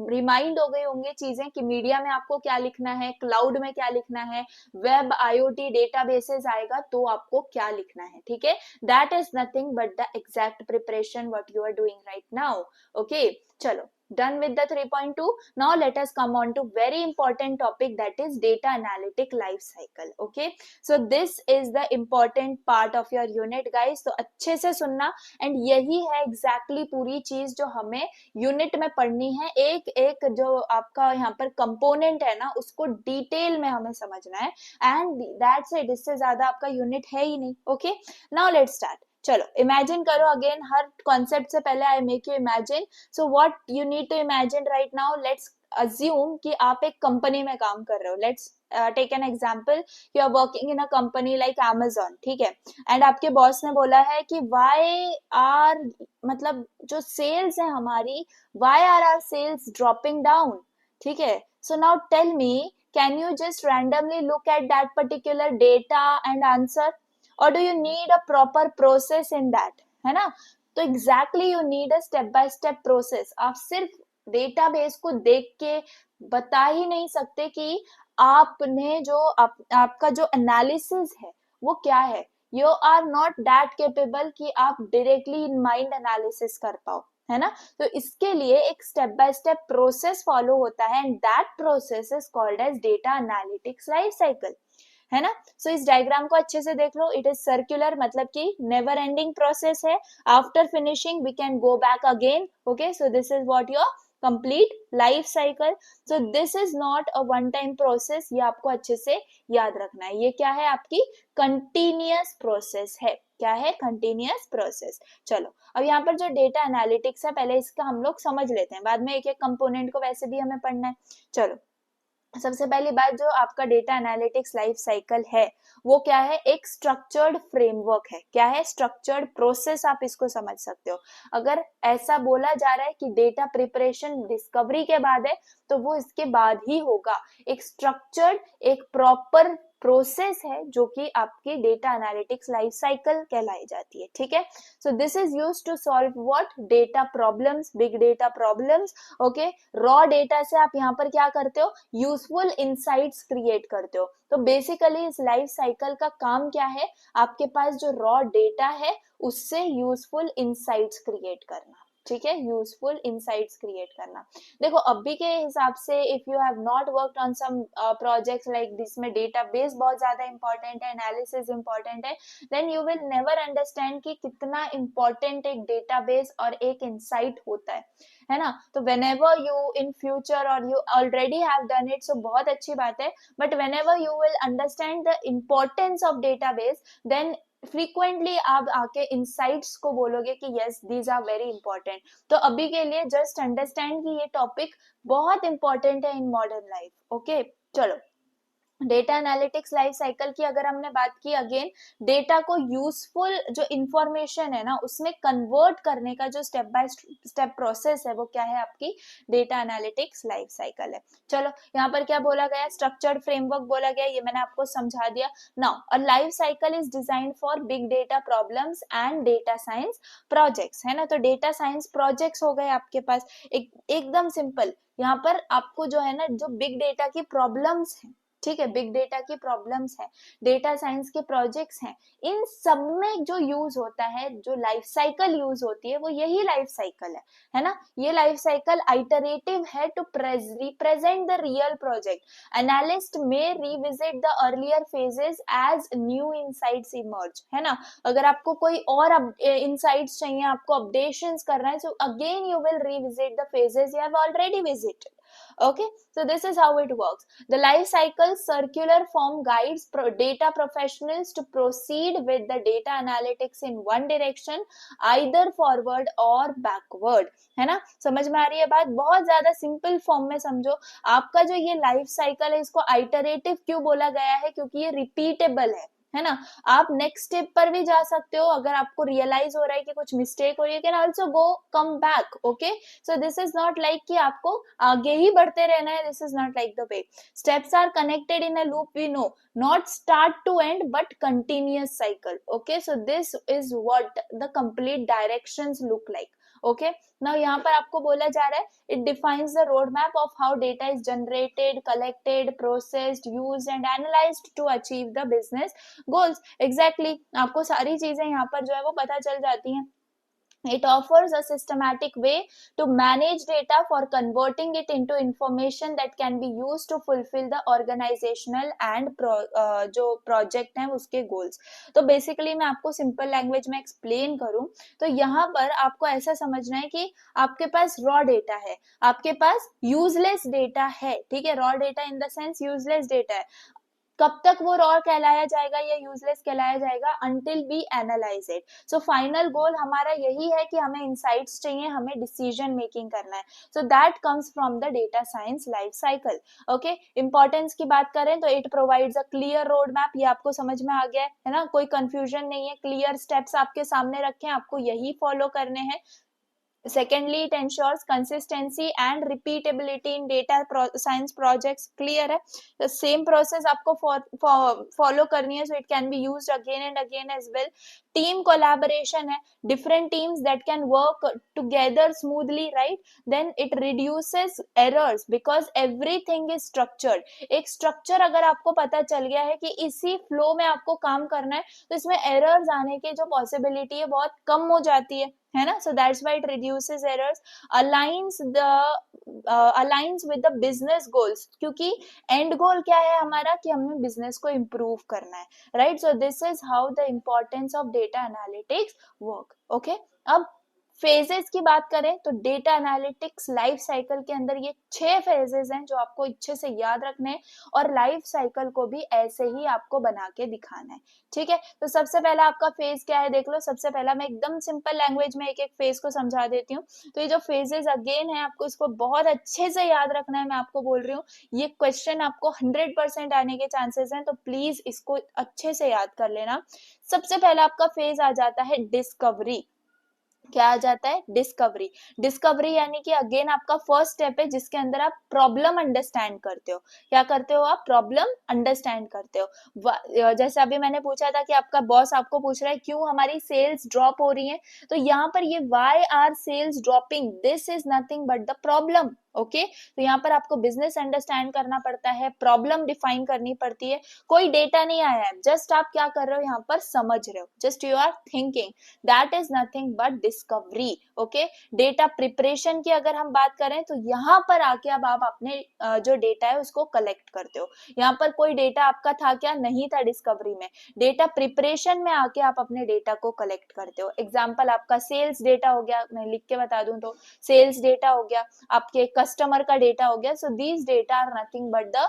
रिमाइंड हो गई होंगी चीजें कि मीडिया में आपको क्या लिखना है, क्लाउड में क्या लिखना है, वेब, आईओटी, डेटाबेसेस आएगा तो आपको क्या लिखना है, ठीक है। That is nothing but the exact preparation what you are doing right now. Okay, चलो, done with the 3.2. Now let us come on to very important topic, that is data analytic life cycle. Okay, so this is the important part of your unit guys, तो अच्छे से सुनना। And यही है exactly पूरी चीज जो हमें यूनिट में पढ़नी है। एक एक जो आपका यहाँ पर कंपोनेंट है ना, उसको डिटेल में हमें समझना है। एंड दैट्स इट, इससे ज्यादा आपका यूनिट है ही नहीं। Okay, now let's start. चलो, इमेजिन करो अगेन, हर कॉन्सेप्ट से पहले I make you imagine. So what you need to imagine right now, let's assume कि आप एक कंपनी में काम कर रहे हो। Let's take an example, you are working in a company like Amazon, ठीक है। एंड आपके बॉस ने बोला है कि व्हाई आर, मतलब जो सेल्स है हमारी, why are our sales dropping down, ठीक है। So now tell me, can you just randomly look at that particular data and answer, or do you need a proper process in that, है ना। तो exactly you need a step by step process। आप सिर्फ database को देख के बता ही नहीं सकते कि आपने जो आपका जो एनालिसिस है वो क्या है। You are not that capable कि आप डायरेक्टली इन माइंड एनालिसिस कर पाओ, है ना। तो इसके लिए एक step by step process follow होता है and that process is called as data analytics life cycle, है ना। सो इस डायग्राम को अच्छे से देख लो, इट इज सर्कुलर, मतलब कि नेवर एंडिंग प्रोसेस है। After finishing we can go back again. Okay, so this is what your complete life cycle. So this is not a one time process, ये आपको अच्छे से याद रखना है। ये क्या है, आपकी कंटिन्यूअस प्रोसेस है। क्या है, कंटिन्यूअस प्रोसेस। चलो, अब यहाँ पर जो डेटा एनालिटिक्स है, पहले इसका हम लोग समझ लेते हैं, बाद में एक एक कंपोनेंट को वैसे भी हमें पढ़ना है। चलो, सबसे पहली बात, जो आपका डेटा एनालिटिक्स लाइफ साइकिल है वो क्या है, एक स्ट्रक्चर्ड फ्रेमवर्क है। क्या है, स्ट्रक्चर्ड प्रोसेस, आप इसको समझ सकते हो। अगर ऐसा बोला जा रहा है कि डेटा प्रिपरेशन डिस्कवरी के बाद है, तो वो इसके बाद ही होगा। एक स्ट्रक्चर्ड, एक प्रॉपर प्रोसेस है जो कि आपकी डेटा एनालिटिक्स लाइफ साइकिल कहलाई जाती है, ठीक है। So this is used to solve what, data problems, big data problems. Okay, raw data से आप यहाँ पर क्या करते हो, यूजफुल इंसाइट्स क्रिएट करते हो। तो बेसिकली इस लाइफ साइकिल का काम क्या है, आपके पास जो रॉ डेटा है उससे यूजफुल इंसाइट्स क्रिएट करना, ठीक है, यूजफुल इंसाइट्स क्रिएट करना। देखो, अभी के हिसाब से if you have not worked on some projects like this में डेटाबेस बहुत ज्यादा इंपॉर्टेंट है, एनालिसिस इंपॉर्टेंट है, then you will never understand कि कितना इंपॉर्टेंट एक डेटाबेस और एक इंसाइट होता है ना। तो whenever you in future or you already have done it, so बहुत अच्छी बात है, but whenever you will understand the importance of database, then frequently आप आके इंसाइट्स को बोलोगे कि yes these are very important. तो अभी के लिए जस्ट अंडरस्टैंड कि ये टॉपिक बहुत इंपॉर्टेंट है इन मॉडर्न लाइफ। ओके, चलो, डेटा एनालिटिक्स लाइफ साइकिल की अगर हमने बात की, अगेन डेटा को यूजफुल जो इंफॉर्मेशन है ना उसमें कन्वर्ट करने का जो स्टेप बाय स्टेप प्रोसेस है वो क्या है, आपकी डेटा एनालिटिक्स लाइफ साइकिल है। चलो, यहाँ पर क्या बोला गया, स्ट्रक्चर्ड फ्रेमवर्क बोला गया, ये मैंने आपको समझा दिया। Now a life cycle is design for big data problems and data science projects, है ना। तो डेटा साइंस प्रोजेक्ट्स हो गए आपके पास, एकदम सिंपल। यहाँ पर आपको जो है ना, जो बिग डेटा की प्रॉब्लम्स है, ठीक है, बिग डेटा की प्रॉब्लम्स है, डेटा साइंस के प्रोजेक्ट्स हैं, इन सब में जो यूज होता है, जो लाइफ साइकिल यूज होती है, वो यही लाइफ साइकिल है ना। ये लाइफ साइकिल आइटरेटिव है to represent the real project. Analyst may revisit the earlier phases as new insights emerge, है ना। अगर आपको कोई और इनसाइट्स चाहिए, आपको अपडेशंस करना है, so again you will revisit the phases you have already visited. Okay, so this is how it works. The life cycle circular form guides data professionals to proceed with the data analytics in one direction, either forward or backward, है ना। समझ में आ रही है बात, बहुत ज्यादा simple form में समझो। आपका जो ये लाइफ साइकिल है, इसको आइटरेटिव क्यों बोला गया है, क्योंकि ये रिपीटेबल है ना। आप नेक्स्ट स्टेप पर भी जा सकते हो, अगर आपको रियलाइज हो रहा है कि कुछ मिस्टेक हो रही है, can also go come back. Okay, so this is not like कि आपको आगे ही बढ़ते रहना है, this is not like the way. Steps are connected in a loop, we know, not start to end but continuous cycle. Okay, so this is what the complete directions look like. Okay, now यहाँ पर आपको बोला जा रहा है it defines the roadmap of how data is generated, collected, processed, used and analyzed to achieve the business goals. Exactly, आपको सारी चीजें यहाँ पर जो है वो पता चल जाती हैं। It offers a systematic way to manage data for converting it into information that can be used to fulfill the organizational and जो project है उसके goals. तो basically मैं आपको simple language में explain करूँ तो यहाँ पर आपको ऐसा समझना है कि आपके पास raw data है, आपके पास useless data है, ठीक है, raw data in the sense useless data है। कब तक वो रॉ कहलाया जाएगा या यूजलेस कहलाया जाएगा? Until we analyse it. So final goal हमारा यही है कि हमें इंसाइट्स चाहिए, हमें डिसीजन मेकिंग करना है। So that comes from the data science life cycle. Okay, importance की बात करें तो it provides a clear road map, ये आपको समझ में आ गया है ना, कोई कंफ्यूजन नहीं है, क्लियर स्टेप्स आपके सामने रखे हैं, आपको यही फॉलो करने हैं। Secondly, it ensures consistency and repeatability in data science projects. Clear है, the same process आपको follow करनी है, so it can be used again and again as well. Team collaboration है, different teams that can work together smoothly, right? Then it reduces errors because everything is structured. एक structure अगर आपको पता चल गया है कि इसी flow में आपको काम करना है तो इसमें errors आने की जो possibility है बहुत कम हो जाती है ना। So that's why it reduces errors, aligns with the business goals, क्योंकि end goal क्या है हमारा कि हमें business को improve करना है, right? So this is how the importance of data analytics work. Okay, अब फेजेस की बात करें तो डेटा एनालिटिक्स लाइफ साइकिल के अंदर ये 6 फेजेस हैं जो आपको अच्छे से याद रखने हैं और लाइफ साइकिल को भी ऐसे ही आपको बना के दिखाना है, ठीक है। तो सबसे पहला आपका फेज क्या है देख लो। सबसे पहला मैं एकदम सिंपल लैंग्वेज में एक एक फेज को समझा देती हूँ। तो ये जो फेजेस अगेन है आपको इसको बहुत अच्छे से याद रखना है, मैं आपको बोल रही हूँ ये क्वेश्चन आपको 100% आने के चांसेस हैं, तो प्लीज इसको अच्छे से याद कर लेना। सबसे पहला आपका फेज आ जाता है डिस्कवरी। क्या आ जाता है? डिस्कवरी। डिस्कवरी यानी कि अगेन आपका फर्स्ट स्टेप है जिसके अंदर आप प्रॉब्लम अंडरस्टैंड करते हो। क्या करते हो आप? प्रॉब्लम अंडरस्टैंड करते हो। जैसे अभी मैंने पूछा था कि आपका बॉस आपको पूछ रहा है क्यों हमारी सेल्स ड्रॉप हो रही है, तो यहाँ पर ये why are sales dropping, this is nothing but the problem. Okay, तो यहाँ पर आपको बिजनेस अंडरस्टैंड करना पड़ता है, प्रॉब्लम डिफाइन करनी पड़ती है। कोई डेटा नहीं आया है, जस्ट आप क्या कर रहे हो यहाँ पर समझ रहे हो, just you are thinking, that is nothing but discovery. Okay, data preparation की अगर हम बात करें तो यहाँ पर आके अब आप अपने जो डेटा है उसको कलेक्ट करते हो। यहाँ पर कोई डेटा आपका था क्या? नहीं था डिस्कवरी में। डेटा प्रिपरेशन में आके आप अपने डेटा को कलेक्ट करते हो। एग्जाम्पल आपका सेल्स डेटा हो गया, मैं लिख के बता दूं तो सेल्स डेटा हो गया, आपके कस्टमर का डेटा हो गया। So these data are nothing but the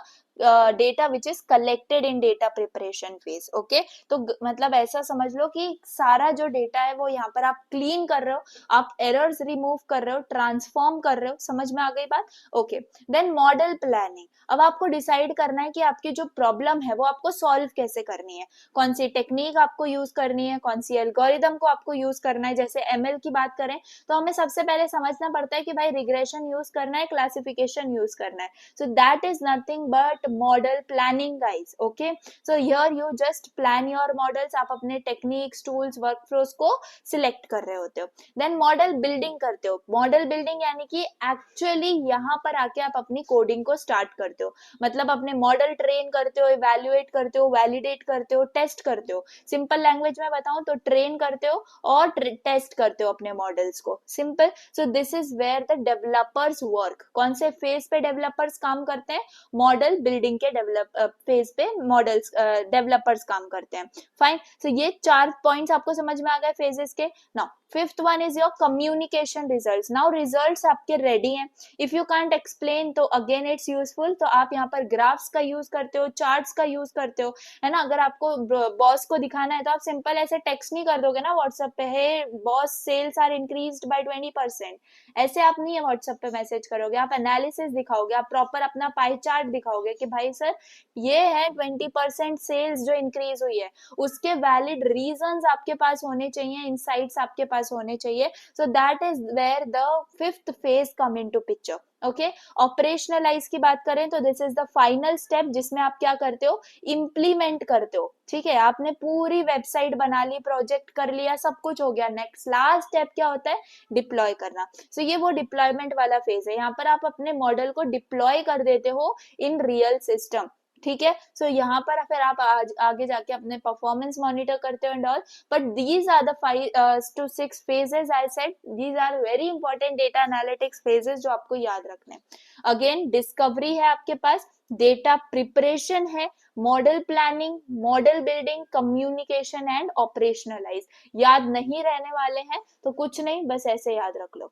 data which is collected in data preparation phase. Okay, तो मतलब ऐसा समझ लो कि सारा जो डेटा है वो यहाँ पर आप क्लीन कर रहे हो, आप एरर्स रिमूव कर रहे हो, ट्रांसफॉर्म कर रहे हो। समझ में आ गई बात? Okay, then model planning. अब आपको डिसाइड करना है कि आपकी जो प्रॉब्लम है वो आपको सॉल्व कैसे करनी है, कौन सी टेक्निक आपको यूज करनी है, कौन सी एल्गोरिदम को आपको यूज करना है। जैसे एमएल की बात करें तो हमें सबसे पहले समझना पड़ता है कि भाई रिग्रेशन यूज करना है, क्लासिफिकेशन यूज करना है। So that is nothing but model planning guys. Okay, so here you just plan your models, आप अपने टेक्निक्स, टूल्स, वर्कफ्लोज को सिलेक्ट कर रहे होते हो। देन मॉडल बिल्डिंग करते हो। मॉडल बिल्डिंग यानी कि एक्चुअली यहाँ पर आके आप अपनी कोडिंग को स्टार्ट करते हो, मतलब अपने मॉडल ट्रेन करते हो, इवैल्यूएट करते हो, वैलिडेट करते हो, टेस्ट करते हो। सिंपल लैंग्वेज में बताऊं तो ट्रेन करते हो और टेस्ट करते हो अपने मॉडल्स को, simple. So this is where the developers work. कौन से फेज पे डेवलपर्स काम करते हैं? मॉडल बिल्डिंग के फेज पे मॉडल्स डेवलपर्स काम करते हैं। फाइन, सो ये 4 पॉइंट्स आपको समझ में आ गए फेजेस के। Now fifth one is your communication results. Now results आपके रेडी हैं, इफ यू कांट एक्सप्लेन तो अगेन इट्स यूजफुल, तो आप यहाँ पर ग्राफ्स का यूज करते हो, चार्ट्स का यूज करते हो, है ना। अगर आपको बॉस को दिखाना है तो आप सिंपल ऐसे टेक्स्ट नहीं कर दोगे ना व्हाट्सएप पे, hey boss sales are increased by 20%, ऐसे आप नहीं है व्हाट्सएप पे मैसेज करोगे, आप एनालिसिस दिखाओगे, आप प्रॉपर अपना पाई चार्ट दिखाओगे कि कि भाई सर ये है 20% सेल्स जो इंक्रीज हुई है, उसके वैलिड रीजंस आपके पास होने चाहिए, इनसाइट्स आपके पास होने चाहिए. So that is where the fifth phase come into picture. Okay, operationalise की बात करें तो this is the final step जिसमें आप क्या करते हो, इम्प्लीमेंट करते हो. ठीक है, आपने पूरी वेबसाइट बना ली, प्रोजेक्ट कर लिया, सब कुछ हो गया. नेक्स्ट लास्ट स्टेप क्या होता है, डिप्लॉय करना. सो ये वो डिप्लॉयमेंट वाला फेज है. यहाँ पर आप अपने मॉडल को डिप्लॉय कर देते हो इन रियल सिस्टम. ठीक है, सो यहाँ पर फिर आप आगे जाके अपने परफॉर्मेंस मॉनिटर करते हो and all. But these are the 5 to 6 phases I said. These are very important data analytics phases जो आपको याद रखने. अगेन डिस्कवरी है आपके पास, डेटा प्रिपरेशन है, model planning, model building, communication and operationalise. याद नहीं रहने वाले हैं तो कुछ नहीं, बस ऐसे याद रख लो.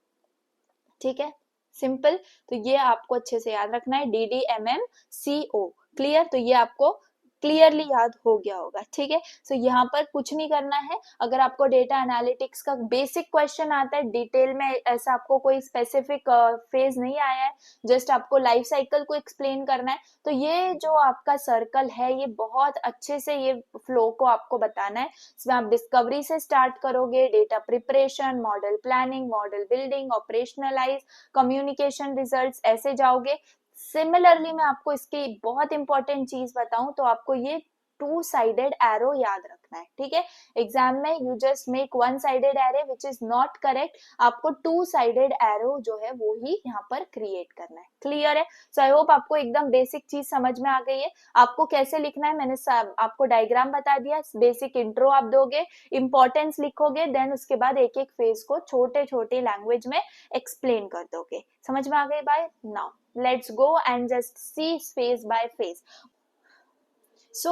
ठीक है, सिंपल. तो ये आपको अच्छे से याद रखना है, DDMMCO. क्लियर, तो ये आपको क्लियरली याद हो गया होगा. ठीक है, सो यहाँ पर कुछ नहीं करना है. अगर आपको डेटा एनालिटिक्स का बेसिक क्वेश्चन आता है, डिटेल में ऐसा आपको कोई स्पेसिफिक फेज नहीं आया है, जस्ट आपको लाइफ साइकिल को एक्सप्लेन करना है, तो ये जो आपका सर्कल है ये बहुत अच्छे से ये फ्लो को आपको बताना है. इसमें आप डिस्कवरी से स्टार्ट करोगे, data preparation, model planning, model building, operationalise, communication, results, ऐसे जाओगे. सिमिलरली मैं आपको इसकी बहुत इंपॉर्टेंट चीज बताऊं तो आपको ये 2 साइडेड एरो याद रखना है. ठीक है, एग्जाम में you just make 1 sided arrow which is not correct. आपको 2 साइडेड एरो जो है वो ही यहाँ पर क्रिएट करना है. क्लियर है? सो आई होप आपको एकदम बेसिक चीज समझ में आ गई है. आपको कैसे लिखना है मैंने आपको डायग्राम बता दिया. बेसिक इंट्रो आप दोगे, इंपॉर्टेंस लिखोगे, देन उसके बाद एक एक फेज को छोटे छोटे लैंग्वेज में एक्सप्लेन कर दोगे. समझ में आ गई by now? Let's go and just see phase by phase. So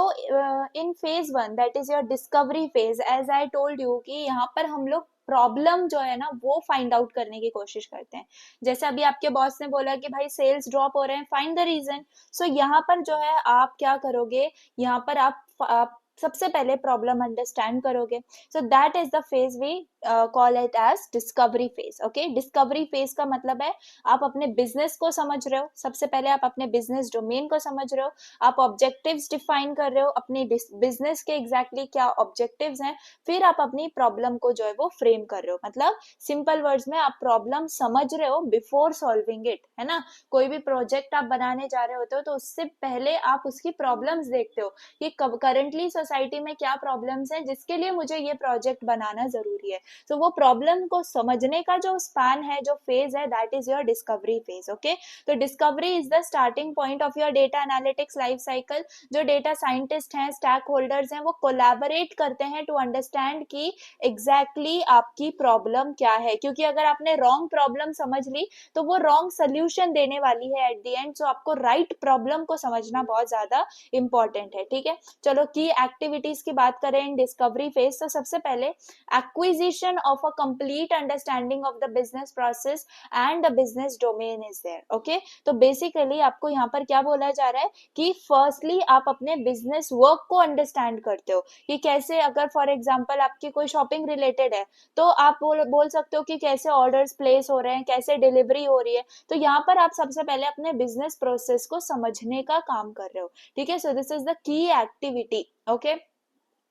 in phase 1 that is your discovery phase, as I told you कि यहाँ पर हम लोग प्रॉब्लम जो है ना वो फाइंड आउट करने की कोशिश करते हैं. जैसे अभी आपके बॉस ने बोला कि भाई सेल्स ड्रॉप हो रहे हैं, फाइंड द रीजन. सो यहाँ पर जो है आप क्या करोगे, यहाँ पर आप सबसे पहले प्रॉब्लम अंडरस्टैंड करोगे. So that is the phase we call it as discovery phase. Okay, discovery phase का मतलब है आप अपने बिजनेस को समझ रहे हो. सबसे पहले आप अपने बिजनेस डोमेन को समझ रहे हो, आप ऑब्जेक्टिव्स डिफाइन कर रहे हो, अपने बिजनेस के एग्जैक्टली क्या ऑब्जेक्टिव्स हैं, फिर आप अपनी प्रॉब्लम को जो है वो फ्रेम कर रहे हो. मतलब सिंपल वर्ड्स में आप प्रॉब्लम समझ रहे हो बिफोर सॉल्विंग इट, है ना. कोई भी प्रोजेक्ट आप बनाने जा रहे होते हो तो उससे पहले आप उसकी प्रॉब्लम्स देखते हो कि करंटली सोसाइटी में क्या प्रॉब्लम्स हैं जिसके लिए मुझे ये प्रोजेक्ट बनाना जरूरी है. तो वो प्रॉब्लम को समझने का जो स्पैन है, जो फेज है, that is your discovery phase. Okay, तो discovery is the starting point of your data analytics life cycle. जो डेटा साइंटिस्ट हैं, स्टैक होल्डर्स हैं, वो कोलैबोरेट करते हैं टू अंडरस्टैंड कि एग्जैक्टली आपकी प्रॉब्लम क्या है. क्योंकि अगर आपने रॉन्ग प्रॉब्लम समझ ली तो वो रॉन्ग सोल्यूशन देने वाली है एट द एंड. सो आपको राइट प्रॉब्लम को समझना बहुत ज्यादा इंपॉर्टेंट है. ठीक है, चलो की एक्टिविटीज की बात करें इन डिस्कवरी फेज. तो सबसे पहले acquisition of a complete understanding of the business process and the business domain is there. Okay, तो basically आपको यहाँ पर क्या बोला जा रहा है कि firstly आप अपने business work को understand करते हो कि कैसे, अगर for example आपकी कोई shopping related है तो आप बोल सकते हो कि कैसे orders place हो रहे हैं, कैसे delivery हो रही है. तो यहाँ पर आप सबसे पहले अपने business process को समझने का काम कर रहे हो. ठीक है, so this is the key activity. Okay,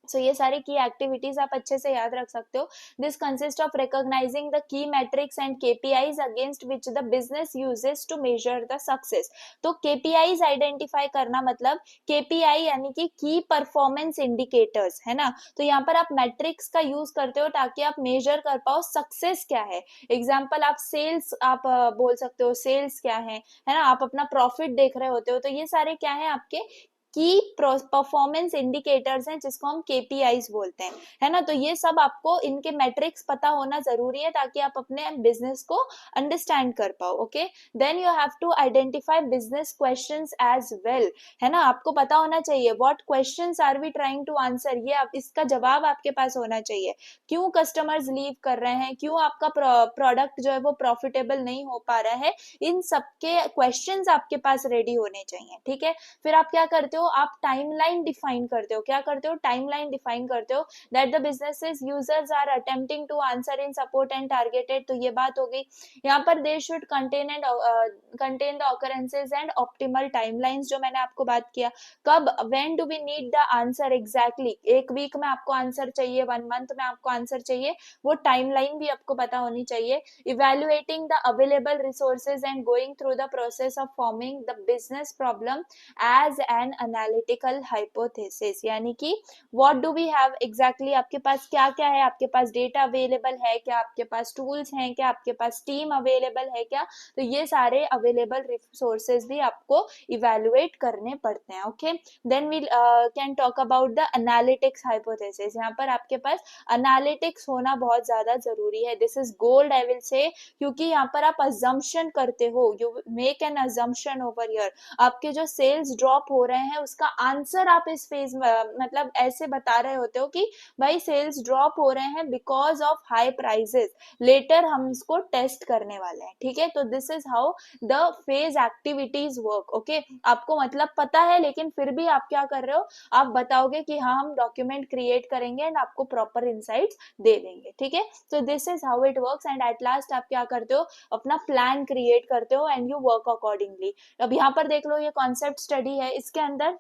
सो ये सारी की एक्टिविटीज आप अच्छे से याद रख सकते हो. This consist of recognising the key metrics and KPIs against which the business uses to measure the success. तो केपीआईज आइडेंटिफाई करना मतलब केपीआई यानी कि की परफॉर्मेंस इंडिकेटर्स, है ना. तो यहाँ पर आप मैट्रिक्स का यूज करते हो ताकि आप मेजर कर पाओ सक्सेस क्या है. एग्जाम्पल आप सेल्स, आप बोल सकते हो सेल्स क्या है ना. आप अपना प्रॉफिट देख रहे होते हो, तो ये सारे क्या है आपके की परफॉर्मेंस इंडिकेटर्स हैं जिसको हम केपीआईज बोलते हैं, है ना. तो ये सब आपको इनके मैट्रिक्स पता होना जरूरी है ताकि आप अपने बिजनेस को अंडरस्टैंड कर पाओ. Okay, then you have to identify business questions as well, है ना. आपको पता होना चाहिए what questions are we trying to answer. ये आप इसका जवाब आपके पास होना चाहिए. क्यों कस्टमर्स लीव कर रहे हैं, क्यों आपका प्रोडक्ट जो है वो प्रॉफिटेबल नहीं हो पा रहा है, इन सबके क्वेश्चंस आपके पास रेडी होने चाहिए. ठीक है, फिर आप क्या करते हो, हो, आप टाइमलाइन डिफाइन करते हो. क्या करते हो? टाइमलाइन डिफाइन करते हो. That the businesses users are attempting to answer in support and targeted. तो ये बात हो गई. यहाँ पर they should contain the occurrences and optimal timelines, जो मैंने आपको बात किया. कब, when do we need the answer exactly. एक वीक में आपको आंसर चाहिए, 1 मंथ में आपको आंसर चाहिए, वो टाइमलाइन भी आपको पता होनी चाहिए. Evaluating the available resources and going through the process of forming the business problem as an analytical hypothesis. यानी कि what do we have exactly, आपके पास क्या क्या है, आपके पास डेटा अवेलेबल है क्या, आपके पास टूल्स हैं क्या, आपके पास टीम अवेलेबल है क्या. तो ये सारे अवेलेबल रिसोर्सेज भी आपको इवेल्युएट करने पड़ते हैं. Okay, then we can talk about the analytics hypothesis. यहाँ पर आपके पास एनालिटिक्स होना बहुत ज्यादा जरूरी है. This is gold I will say, क्योंकि यहाँ पर आप अजम्पशन करते हो, you make an assumption over here. आपके जो सेल्स ड्रॉप हो रहे हैं उसका आंसर आप इस फेज में मतलब ऐसे बता रहे होते हो कि भाई सेल्स ड्रॉप हो रहे हैं because of high prices. Later हम इसको टेस्ट करने वाले हैं. ठीक है, तो this is how the phase activities work. Okay, आपको मतलब पता है लेकिन फिर भी आप क्या कर रहे हो, आप बताओगे कि हाँ हम डॉक्यूमेंट क्रिएट करेंगे एंड आपको प्रॉपर इनसाइट्स दे देंगे. ठीक है, तो this is how it works. And at last आप क्या करते हो, अपना प्लान क्रिएट करते हो एंड यू वर्क अकॉर्डिंगली. अब यहाँ पर देख लो, ये कॉन्सेप्ट स्टडी है, इसके अंदर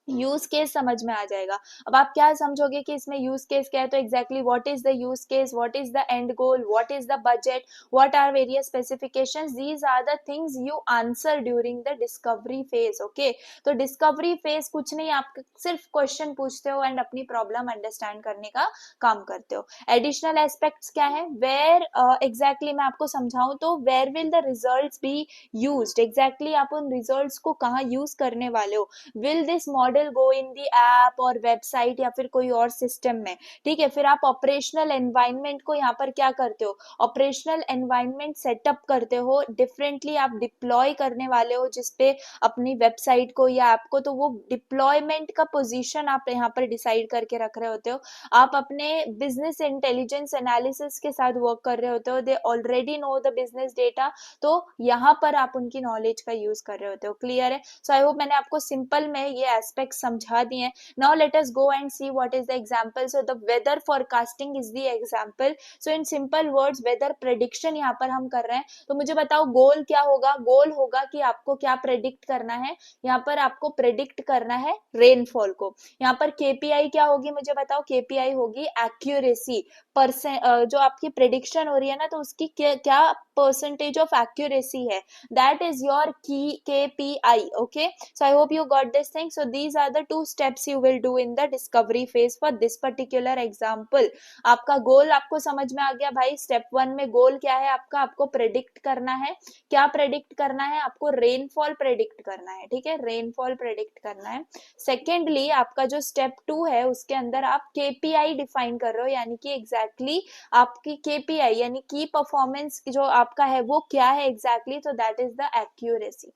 यूज केस समझ में आ जाएगा. अब आप क्या समझोगे कि इसमें यूज केस क्या है, तो exactly what is the use case, what is the end goal, what is the budget, what are various specifications, these are the things you answer during the discovery phase. Okay, तो discovery phase कुछ नहीं, आप सिर्फ question पूछते हो and अपनी problem understand करने का काम करते हो. एडिशनल एस्पेक्ट्स क्या है, वेयर एग्जैक्टली मैं आपको समझाऊं तो where will the results be used. Exactly आप उन रिजल्ट्स को कहाँ यूज करने वाले हो. Will this model go in the app और वेबसाइट या फिर कोई और सिस्टम में. ठीक है, फिर आप ऑपरेशनल एनवायरनमेंट को यहाँ पर क्या करते हो, ऑपरेशनल एनवायरनमेंट सेटअप करते हो. डिफरेंटली आप डिप्लॉय करने वाले हो जिसपे अपनी वेबसाइट को या ऐप को, तो वो डिप्लॉयमेंट का पोजीशन आप यहाँ पर डिसाइड करके रख रहे होते हो. आप अपने बिजनेस इंटेलिजेंस एनालिसिस के साथ वर्क कर रहे होते हो. They already know the business data, तो यहाँ पर आप उनकी नॉलेज का यूज कर रहे होते हो. क्लियर है? सो आई होप मैंने आपको सिंपल में ये एस्पेक्ट समझा दिए. Now let us go and see what is the example. So the weather forecasting is the example. So in simple words weather prediction यहाँ पर हम कर रहे हैं. तो मुझे बताओ गोल क्या होगा. गोल होगा कि आपको क्या प्रेडिक्ट करना है, यहाँ पर आपको प्रेडिक्ट करना है रेनफॉल को. यहाँ पर केपीआई क्या होगी, मुझे बताओ. केपीआई होगी एक्यूरेसी, जो आपकी प्रेडिक्शन हो रही है ना, तो उसकी क्या परसेंटेज ऑफ एक्यूरेसी है, दैट इज योर की KPI. okay, so I hope you got this thing. So these are the 2 steps you will do in the discovery phase for this particular example. आपका गोल आपको समझ में आ गया भाई. Step 1 में गोल क्या है आपका, आपको प्रेडिक्ट करना है. क्या प्रेडिक्ट करना है आपको, रेनफॉल प्रेडिक्ट करना है. ठीक है, रेनफॉल प्रेडिक्ट करना है. सेकेंडली आपका जो स्टेप 2 है उसके अंदर आप KPI डिफाइन कर रहे हो, यानी कि एग्जैक्टली आपकी KPI यानी की परफॉर्मेंस जो आपका है वो क्या है एग्जैक्टली. तो that is the accuracy.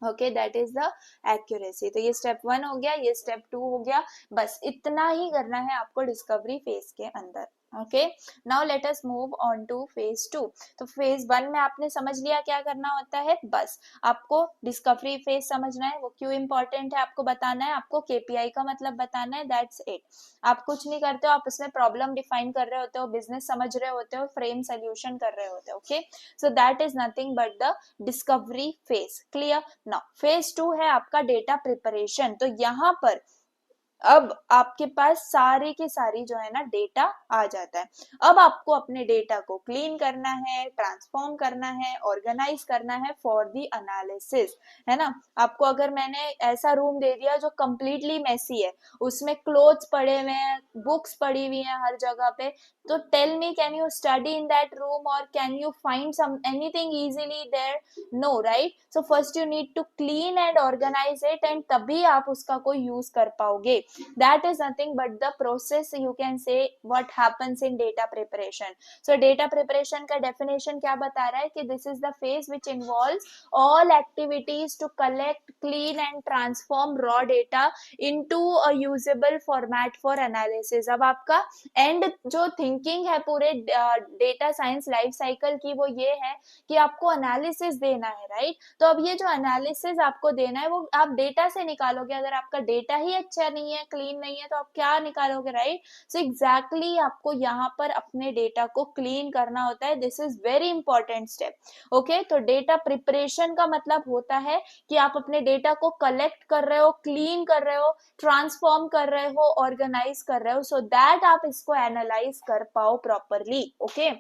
Okay, that is the accuracy. तो ये स्टेप 1 हो गया, ये स्टेप 2 हो गया. बस इतना ही करना है आपको डिस्कवरी फेज के अंदर. Okay, now let us move on two phase 2. तो फेज 1 में आपने समझ लिया क्या करना होता है. बस आपको डिस्कवरी फेज समझना है, वो क्यों इंपॉर्टेंट है आपको बताना है, आपको KPI का मतलब बताना है. That's it. आप कुछ नहीं करते हो, आप उसमें प्रॉब्लम डिफाइन कर रहे होते हो, बिजनेस समझ रहे होते हो, फ्रेम सोल्यूशन कर रहे होते हो. Okay, so that is nothing but the discovery phase. Clear? Now phase 2 है आपका डेटा प्रिपरेशन. तो यहाँ पर अब आपके पास सारी की सारी जो है ना डेटा आ जाता है. अब आपको अपने डेटा को क्लीन करना है, ट्रांसफॉर्म करना है, ऑर्गेनाइज करना है फॉर द एनालिसिस. है ना, आपको अगर मैंने ऐसा रूम दे दिया जो कंप्लीटली मेसी है, उसमें क्लोथ्स पड़े हुए हैं, बुक्स पड़ी हुई हैं हर जगह पे, तो tell me, can you study in that room और can you find some anything easily there? No, right? So first you need to clean and organize it and तभी आप उसका कोई यूज कर पाओगे. That is nothing but the process, you can say what happens in data preparation. So data preparation का definition क्या बता रहा है कि this is the phase which involves all activities to collect, clean and transform raw data into a usable format for analysis. अब आपका and जो thinking है पूरे डेटा साइंस लाइफ साइकिल की वो ये है कि आपको एनालिसिस देना है, राइट? तो अब ये जो एनालिसिस आपको देना है वो आप डेटा से निकालोगे. अगर आपका डेटा ही अच्छा नहीं है, क्लीन नहीं है, तो आप क्या निकालोगे, राइट? सो एग्जैक्टली आपको यहाँ पर अपने डेटा को क्लीन करना होता है. This is very important step. Okay, तो डेटा प्रिपरेशन का मतलब होता है कि आप अपने डेटा को कलेक्ट कर रहे हो, क्लीन कर रहे हो, ट्रांसफॉर्म कर रहे हो, ऑर्गेनाइज कर रहे हो, सो दैट आप इसको एनालाइज कर पाओ प्रॉपरली. ओके,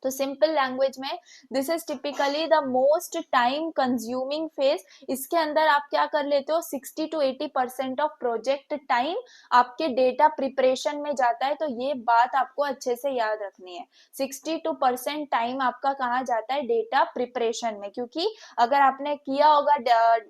तो सिंपल लैंग्वेज में this is typically the most time consuming phase. इसके अंदर आप क्या कर लेते हो, 60 to 80% ऑफ प्रोजेक्ट टाइम आपके डेटा प्रिपरेशन में जाता है. तो ये बात आपको अच्छे से याद रखनी है. 62% टाइम आपका कहाँ जाता है, डेटा प्रिपरेशन में. क्योंकि अगर आपने किया होगा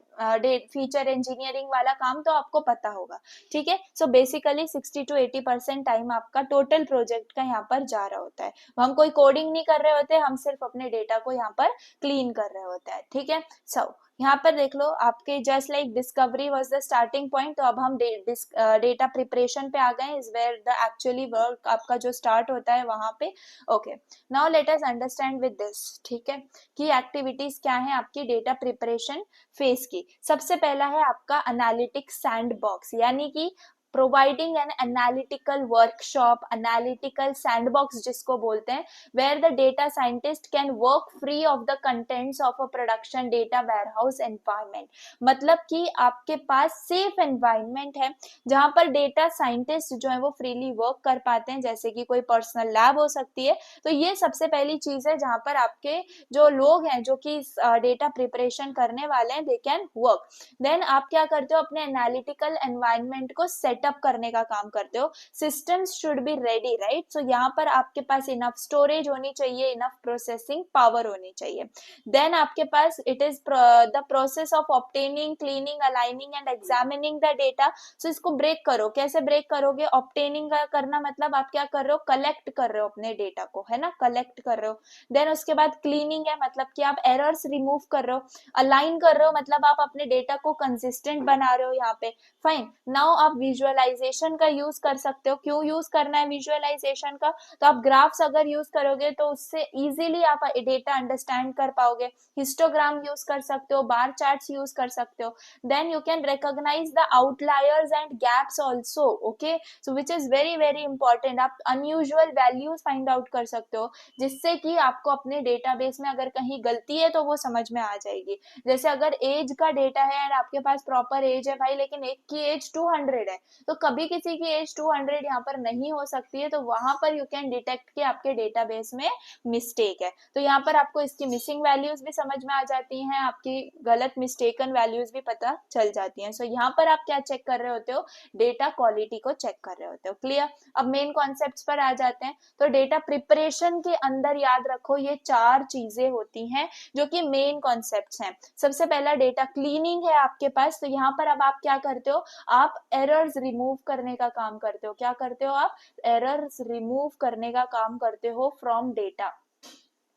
फीचर इंजीनियरिंग वाला काम तो आपको पता होगा. ठीक है, सो बेसिकली 60 to 80% टाइम आपका टोटल प्रोजेक्ट का यहाँ पर जा रहा होता है. हम कोई कोडिंग नहीं कर रहे होते, हम सिर्फ अपने डेटा को यहाँ पर क्लीन कर रहे होते हैं. ठीक है, सो यहाँ पर देख लो आपके just like discovery was the starting point. तो अब हम डेटा प्रिपरेशन पे आ गए, is where the actually work आपका जो स्टार्ट होता है वहां पे. Okay, now let us understand with this. ठीक है, की एक्टिविटीज क्या है आपकी डेटा प्रिपरेशन फेज की. सबसे पहला है आपका एनालिटिक सैंडबॉक्स, यानी कि providing an analytical workshop, analytical sandbox जिसको बोलते हैं, where the data scientist can work free of the contents of a production data warehouse environment. मतलब कि आपके पास सेफ एनवायरनमेंट है जहां पर डेटा साइंटिस्ट जो है वो फ्रीली वर्क कर पाते हैं, जैसे कि कोई पर्सनल लैब हो सकती है. तो ये सबसे पहली चीज है जहां पर आपके जो लोग हैं जो कि डेटा प्रिपरेशन करने वाले हैं, दे कैन वर्क. देन आप क्या करते हो, अपने एनालिटिकल एनवायरनमेंट को सेटअप करने का काम करते हो. Systems should be ready, right? So यहाँ पर आपके पास इनफ स्टोरेज होनी चाहिए, इनफ प्रोसेसिंग पावर होनी चाहिए. देन आपके पास it is the process of obtaining, cleaning, aligning and examining the data. So इसको ब्रेक करो. कैसे ब्रेक करोगे, ऑब्टेनिंग का करना मतलब आप क्या कर रहे हो, कलेक्ट कर रहे हो अपने डेटा को, है ना, कलेक्ट कर रहे हो. देन उसके बाद क्लीनिंग है, मतलब कि आप एरर्स रिमूव कर रहे हो. अलाइन कर रहे हो, मतलब आप अपने डेटा को कंसिस्टेंट बना रहे हो यहाँ पे. फाइन, नाउ आप विजुअलाइजेशन का यूज कर सकते हो. क्यों यूज करना है विजुअलाइजेशन का, तो आप ग्राफ्स अगर यूज करोगे तो उससे इजीली आप डेटा अंडरस्टैंड कर पाओगे. हिस्टोग्राम यूज कर सकते हो, बार चार्ट्स यूज कर सकते हो. Then you can recognise the outliers and gaps also. Okay, so which is very very important. आप अनयूजुअल वैल्यूज फाइंड आउट कर सकते हो, जिससे कि आपको अपने डेटाबेस में अगर कहीं गलती है तो वो समझ में आ जाएगी. जैसे अगर एज का डेटा है एंड आपके पास प्रॉपर एज है भाई, लेकिन एक की एज 200 है, तो कभी किसी की एज 200 यहाँ पर नहीं हो सकती है. तो वहां पर यू कैन डिटेक्ट कि आपके डेटाबेस में मिस्टेक है. तो यहाँ पर आपको इसकी मिसिंग वैल्यूज भी समझ में आ जाती हैं, आपकी गलत मिस्टेकन वैल्यूज भी पता चल जाती हैं. सो यहाँ पर आप क्या चेक कर रहे होते हो, डेटा क्वालिटी को चेक कर रहे होते हो. क्लियर? अब मेन कॉन्सेप्ट्स पर आ जाते हैं. तो डेटा प्रिपरेशन के अंदर याद रखो ये 4 चीजें होती हैं जो कि मेन कॉन्सेप्ट्स हैं. सबसे पहला डेटा क्लीनिंग है आपके पास. तो यहाँ पर अब आप क्या करते हो, आप एरर्स रिमूव करने का काम करते हो. क्या करते हो आप, एरर्स रिमूव करने का काम करते हो फ्रॉम डेटा.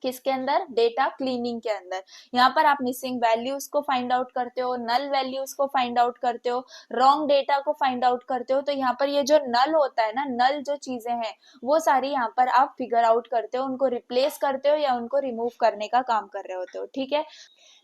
किसके अंदर, डेटा क्लीनिंग के अंदर. यहाँ पर आप मिसिंग वैल्यूज को फाइंड आउट करते हो, नल वैल्यूज को फाइंड आउट करते हो, रॉन्ग डेटा को फाइंड आउट करते हो. तो यहाँ पर ये जो नल होता है ना, नल जो चीजें हैं वो सारी यहाँ पर आप फिगर आउट करते हो, उनको रिप्लेस करते हो या उनको रिमूव करने का काम कर रहे होते हो. ठीक है,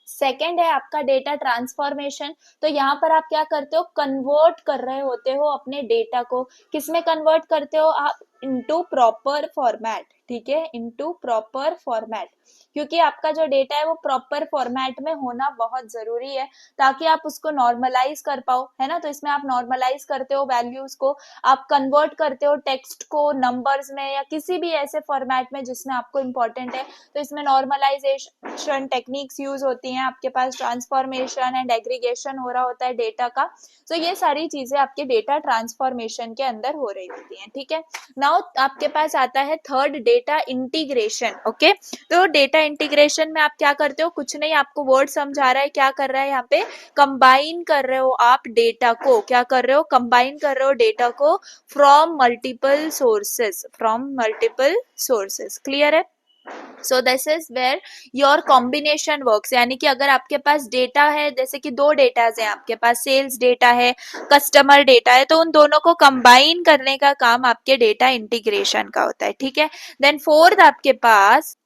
सेकेंड है आपका डेटा ट्रांसफॉर्मेशन. तो यहाँ पर आप क्या करते हो, कन्वर्ट कर रहे होते हो अपने डेटा को. किसमें कन्वर्ट करते हो आप, इनटू प्रॉपर फॉर्मेट. ठीक है, इनटू प्रॉपर फॉर्मेट. क्योंकि आपका जो डेटा है वो प्रॉपर फॉर्मेट में होना बहुत जरूरी है ताकि आप उसको नॉर्मलाइज कर पाओ, है ना. तो इसमें आप नॉर्मलाइज करते हो वैल्यूज को, आप कन्वर्ट करते हो टेक्स्ट को नंबर्स में या किसी भी ऐसे फॉर्मेट में जिसमें आपको इंपॉर्टेंट है. तो इसमें नॉर्मलाइजेशन टेक्निक्स यूज होती हैं, आपके पास ट्रांसफॉर्मेशन एंड एग्रीगेशन हो रहा होता है डेटा का. तो ये सारी चीजें आपके डेटा ट्रांसफॉर्मेशन के अंदर हो रही होती हैं. ठीक है, नाउ नाउ आपके पास आता है थर्ड, डेटा इंटीग्रेशन। ओके, तो डेटा इंटीग्रेशन में आप क्या करते हो, कुछ नहीं, आपको वर्ड समझ आ रहा है क्या कर रहा है यहाँ पे, कंबाइन कर रहे हो आप डेटा को, क्या कर रहे हो, कंबाइन कर रहे हो डेटा को from multiple sources, from multiple sources. Clear है? So this is where your combination works, यानी कि अगर आपके पास डेटा है, जैसे कि दो डेटाज है आपके पास, सेल्स डेटा है, कस्टमर डेटा है, तो उन दोनों को कंबाइन करने का काम आपके डेटा इंटीग्रेशन का होता है। ठीक है, देन फोर्थ आपके पास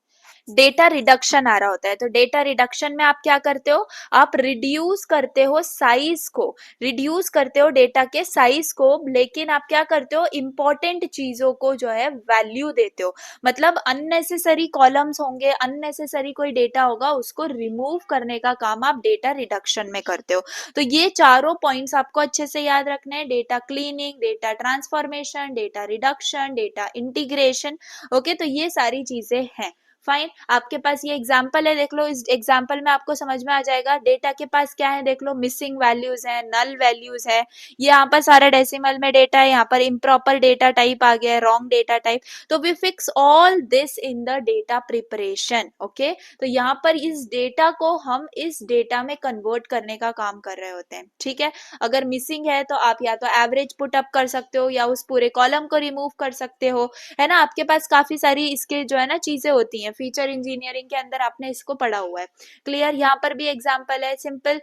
डेटा रिडक्शन आ रहा होता है। तो डेटा रिडक्शन में आप क्या करते हो, आप रिड्यूस करते हो साइज को, रिड्यूस करते हो डेटा के साइज को, लेकिन आप क्या करते हो, इंपॉर्टेंट चीजों को जो है वैल्यू देते हो। मतलब अननेसेसरी कॉलम्स होंगे, अननेसेसरी कोई डेटा होगा, उसको रिमूव करने का काम आप डेटा रिडक्शन में करते हो। तो ये चारों पॉइंट्स आपको अच्छे से याद रखने हैं, data cleaning, data transformation, data reduction, data integration. Okay, तो ये सारी चीजें हैं। फाइन, आपके पास ये एग्जाम्पल है, देख लो, इस एग्जाम्पल में आपको समझ में आ जाएगा डेटा के पास क्या है। देख लो, मिसिंग वैल्यूज है, नल वैल्यूज है, ये यहाँ पर सारा डेसिमल में डेटा है, यहाँ पर इम्प्रॉपर डेटा टाइप आ गया है, रॉन्ग डेटा टाइप। तो we fix all this in the data preparation. Okay, तो यहाँ पर इस डेटा को हम इस डेटा में कन्वर्ट करने का काम कर रहे होते हैं। ठीक है, अगर मिसिंग है तो आप या तो एवरेज पुट अप कर सकते हो, या उस पूरे कॉलम को रिमूव कर सकते हो, है ना। आपके पास काफी सारी इसके जो है ना चीजें होती हैं, फीचर इंजीनियरिंग के अंदर आपने इसको पढ़ा हुआ है। क्लियर, यहाँ पर भी एग्जांपल है, सिंपल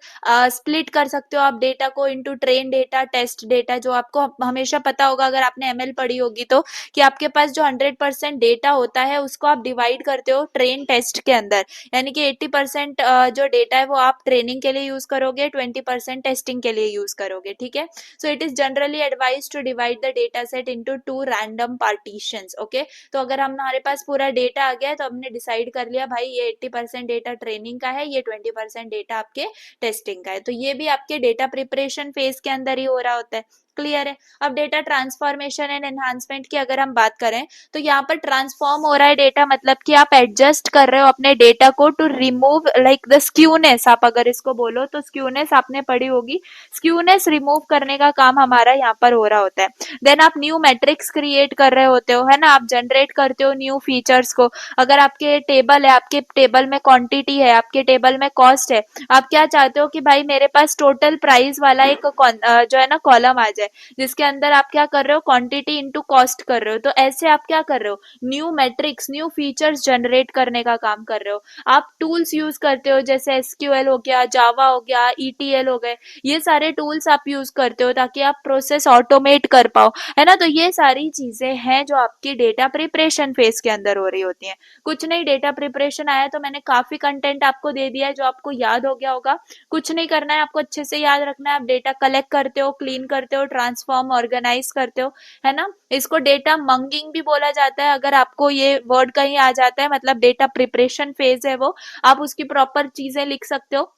स्प्लिट कर सकते हो आप डेटा को into train data, test data, जो आपको हमेशा पता होगा अगर आपने एमएल पढ़ी होगी तो, कि आपके पास जो 100% डेटा होता है उसको आप डिवाइड करते हो ट्रेन टेस्ट के अंदर, यानी कि 80% जो डेटा है वो आप ट्रेनिंग के लिए यूज करोगे, 20% टेस्टिंग के लिए यूज करोगे। ठीक है, so it is generally advise to divide the data set into 2 random partitions. Okay, तो अगर हमारे पास पूरा डेटा आ गया है तो हमने डिसाइड कर लिया भाई ये 80% डेटा ट्रेनिंग का है, ये 20% डेटा आपके टेस्टिंग का है। तो ये भी आपके डेटा प्रिपरेशन फेज के अंदर ही हो रहा होता है। क्लियर है? अब डेटा ट्रांसफॉर्मेशन एंड एनहांसमेंट की अगर हम बात करें तो यहाँ पर ट्रांसफॉर्म हो रहा है डेटा, मतलब कि आप एडजस्ट कर रहे हो अपने डेटा को to remove like the skewness, आप अगर इसको बोलो तो स्क्यूनेस आपने पढ़ी होगी, स्क्यूनेस रिमूव करने का काम हमारा यहाँ पर हो रहा होता है। देन आप न्यू मैट्रिक्स क्रिएट कर रहे होते हो, है ना, आप जनरेट करते हो न्यू फीचर्स को। अगर आपके टेबल है, आपके टेबल में क्वांटिटी है, आपके टेबल में कॉस्ट है, आप क्या चाहते हो कि भाई मेरे पास टोटल प्राइस वाला एक जो है ना कॉलम आ जाए, जिसके अंदर आप क्या कर रहे हो, क्वांटिटी इंटू कॉस्ट कर रहे हो। तो ऐसे आप क्या कर रहे हो, new matrix, new features generate करने का काम कर रहे हो। आप टूल्स यूज करते हो, जैसे एसक्यूएल हो गया, जावा हो गया, ईटीएल हो गए, ये सारे टूल्स आप यूज करते हो ताकि आप प्रोसेस ऑटोमेट कर पाओ, है ना। तो ये सारी चीजें हैं जो आपकी डेटा प्रिपरेशन फेज के अंदर हो रही होती हैं। कुछ नहीं, डेटा प्रिपरेशन आया तो मैंने काफी कंटेंट आपको दे दिया है जो आपको याद हो गया होगा। कुछ नहीं करना है, आपको अच्छे से याद रखना है, आप डेटा कलेक्ट करते हो, क्लीन करते हो, ट्रांसफॉर्म ऑर्गेनाइज करते हो, है ना। इसको डेटा मंगिंग भी बोला जाता है, अगर आपको ये वर्ड कहीं आ जाता है, मतलब डेटा प्रिपरेशन फेज है वो, आप उसकी प्रॉपर चीजें लिख सकते हो।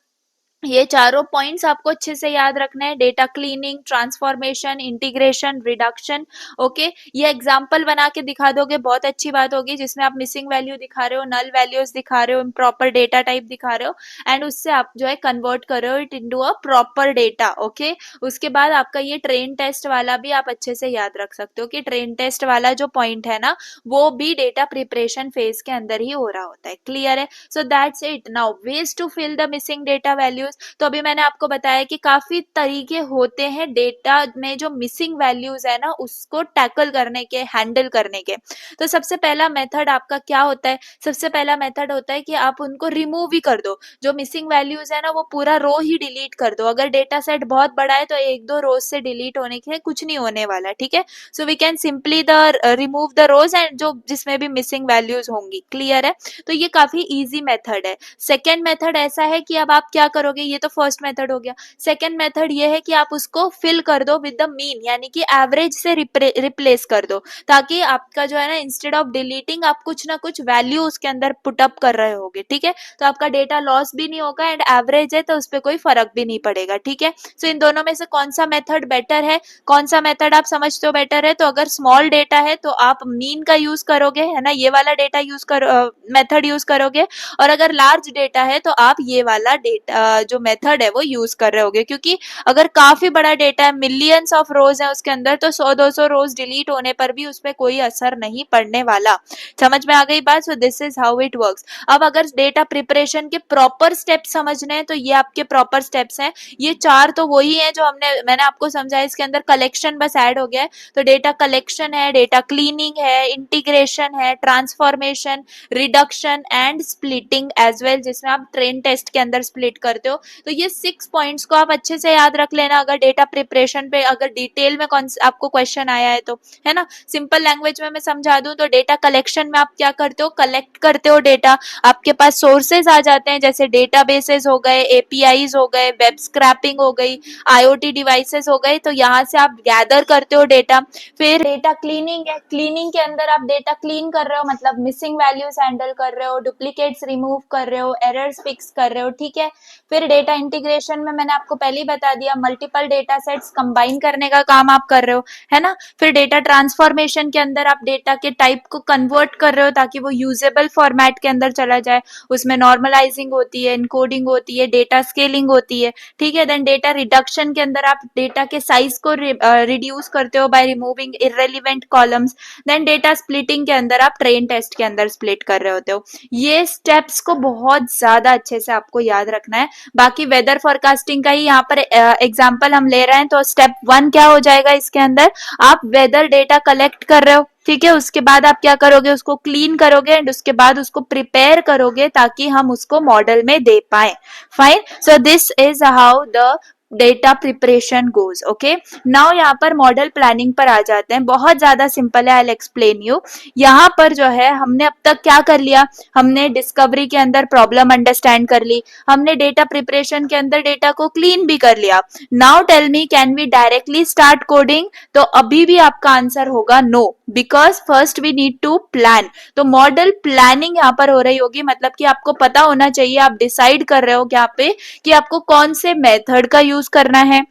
ये चारों पॉइंट्स आपको अच्छे से याद रखना है, data cleaning, transformation, integration, reduction. Okay, ये एग्जांपल बना के दिखा दोगे बहुत अच्छी बात होगी, जिसमें आप मिसिंग वैल्यू दिखा रहे हो, नल वैल्यूज दिखा रहे हो, इम्प्रॉपर डेटा टाइप दिखा रहे हो, एंड उससे आप जो है कन्वर्ट कर रहे हो it into a proper data. Okay, उसके बाद आपका ये ट्रेन टेस्ट वाला भी आप अच्छे से याद रख सकते हो कि ट्रेन टेस्ट वाला जो पॉइंट है ना, वो भी डेटा प्रिपरेशन फेज के अंदर ही हो रहा होता है। क्लियर है? So that's it. Now ways to fill the missing data values. तो अभी मैंने आपको बताया कि काफी तरीके होते हैं डेटा में जो मिसिंग वैल्यूज है ना उसको टैकल करने के, हैंडल करने के। तो सबसे पहला मेथड आपका क्या होता है, सबसे पहला मेथड होता है कि आप उनको रिमूव ही कर दो, जो मिसिंग वैल्यूज है ना वो पूरा रो ही डिलीट कर दो। अगर डेटा सेट बहुत बड़ा है तो एक दो रोज से डिलीट होने के कुछ नहीं होने वाला, ठीक है। So we can simply the remove the rows and जो जिसमें भी मिसिंग वैल्यूज होंगी। क्लियर है? तो ये काफी इजी मेथड है। सेकेंड मेथड ऐसा है कि अब आप क्या करोगे, ये तो फर्स्ट मेथड हो गया। सेकेंड मेथड ये है कि आप उसको फिल कर दो विद द मीन, यानी कि एवरेज से रिप्लेस कर दो, ताकि आपका जो है ना इंस्टेड ऑफ डिलीटिंग आप कुछ ना कुछ वैल्यू उसके अंदर पुट अप कर रहे होगे। ठीक है, तो आपका डेटा लॉस भी नहीं होगा एंड एवरेज है तो उस पर कोई फर्क भी नहीं पड़ेगा। ठीक है, सो इन दोनों में से कौन सा मेथड बेटर है, कौन सा मेथड आप समझते हो बेटर है? तो अगर स्मॉल डेटा है तो आप मीन का यूज करोगे, है ना, ये वाला डेटा यूज करो, मेथड यूज करोगे। और अगर लार्ज डेटा है तो आप ये वाला डेटा जो मेथड है वो यूज कर रहे होगे, क्योंकि अगर काफी बड़ा डेटा है, मिलियंस ऑफ रोज है उसके अंदर, तो 100-200 रोज डिलीट होने पर भी उसमें कोई असर नहीं पड़ने वाला। समझ में आ गई बात? सो this is how it works. अब अगर डेटा प्रिपरेशन के प्रॉपर स्टेप्स समझने हैं तो ये आपके प्रॉपर स्टेप्स हैं। ये 4 तो वही हैं जो मैंने आपको समझाया, इसके अंदर कलेक्शन बस ऐड हो गया है। तो डेटा कलेक्शन है, डेटा क्लीनिंग है, इंटीग्रेशन है, transformation, reduction and splitting as well, जिसमें आप ट्रेन टेस्ट के अंदर स्प्लिट करते हो। तो ये 6 पॉइंट्स को आप अच्छे से याद रख लेना, अगर डेटा प्रिपरेशन पे अगर डिटेल में आपको क्वेश्चन आया है तो, है ना। सिंपल लैंग्वेज में मैं समझा दूं तो डेटा कलेक्शन में आप क्या करते हो, कलेक्ट करते हो डेटा। आपके पास सोर्सेज आ जाते हैं, जैसे डेटाबेसेस हो गए, एपीआईज हो गए, वेब स्क्रैपिंग हो गई, आईओटी डिवाइसेस हो गए, तो यहाँ से आप गैदर करते हो डेटा। फिर डेटा क्लीनिंग है, क्लीनिंग के अंदर आप डेटा क्लीन कर रहे हो, मतलब मिसिंग वैल्यूज हैंडल कर रहे हो, डुप्लीकेट्स रिमूव कर रहे हो, एरर्स फिक्स कर रहे हो, ठीक है। फिर डेटा इंटीग्रेशन में मैंने आपको पहले ही बता दिया, मल्टीपल डेटा सेट्स कंबाइन करने का काम आप कर रहे हो, है ना। फिर डेटा ट्रांसफॉर्मेशन के अंदर आप डेटा के टाइप को कन्वर्ट कर रहे हो ताकि वो यूजेबल फॉर्मेट के अंदर चला जाए, उसमें नॉर्मलाइजिंग होती है, इनकोडिंग होती है, डेटा स्केलिंग होती है, ठीक है। देन डेटा रिडक्शन के अंदर आप डेटा के साइज को रिड्यूस करते हो by removing irrelevant columns. Then data splitting के अंदर आप ट्रेन टेस्ट के अंदर स्प्लिट कर रहे होते हो। ये स्टेप्स को बहुत ज्यादा अच्छे से आपको याद रखना है। बाकी वेदर फोरकास्टिंग का ही यहाँ पर एग्जाम्पल हम ले रहे हैं, तो स्टेप 1 क्या हो जाएगा इसके अंदर, आप वेदर डेटा कलेक्ट कर रहे हो, ठीक है। उसके बाद आप क्या करोगे, उसको क्लीन करोगे एंड उसके बाद उसको प्रिपेयर करोगे ताकि हम उसको मॉडल में दे पाए। Fine, so this is how the data preparation goes. Okay, now यहाँ पर मॉडल प्लानिंग पर आ जाते हैं। बहुत ज्यादा सिंपल है, आई विल एक्सप्लेन यू। यहाँ पर जो है हमने अब तक क्या कर लिया, हमने डिस्कवरी के अंदर प्रॉब्लम अंडरस्टैंड कर ली, हमने डेटा प्रिपरेशन के अंदर डेटा को क्लीन भी कर लिया। Now tell me, can we directly start coding? तो अभी भी आपका आंसर होगा no, because first we need to plan. तो मॉडल प्लानिंग यहाँ पर हो रही होगी, मतलब कि आपको पता होना चाहिए, आप डिसाइड कर रहे हो यहाँ पे कि आपको कौन से मेथड का यूज करना है,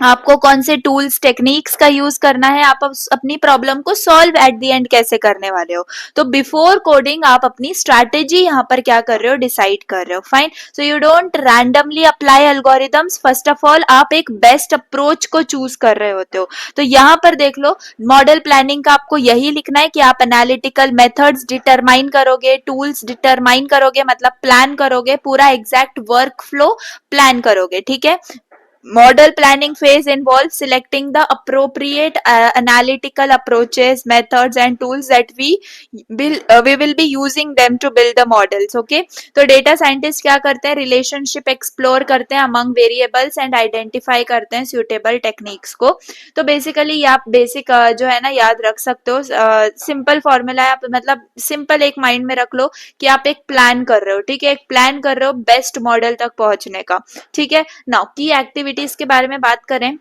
आपको कौन से टूल्स टेक्निक्स का यूज करना है, आप अपनी प्रॉब्लम को सॉल्व एट द एंड कैसे करने वाले हो। तो बिफोर कोडिंग आप अपनी स्ट्रैटेजी यहाँ पर क्या कर रहे हो, डिसाइड कर रहे हो। Fine, so you don't randomly apply algorithms, first of all आप एक बेस्ट अप्रोच को चूज कर रहे होते हो। तो यहाँ पर देख लो, मॉडल प्लानिंग का आपको यही लिखना है कि आप एनालिटिकल मेथड्स डिटरमाइन करोगे, टूल्स डिटरमाइन करोगे, मतलब प्लान करोगे, पूरा एग्जैक्ट वर्क फ्लो प्लान करोगे, ठीक है। Model planning phase involves selecting the appropriate analytical approaches, methods and tools that we will be using them to build the models. Okay, तो data scientist क्या करते हैं, relationship explore करते हैं among variables and identify करते हैं suitable techniques को। तो basically ये आप basic जो है ना याद रख सकते हो, simple formula है, आप मतलब simple एक mind में रख लो कि आप एक plan कर रहे हो, ठीक है, एक plan कर रहे हो best model तक पहुंचने का, ठीक है। नाउ की एक्टिविटीज के बारे में बात करें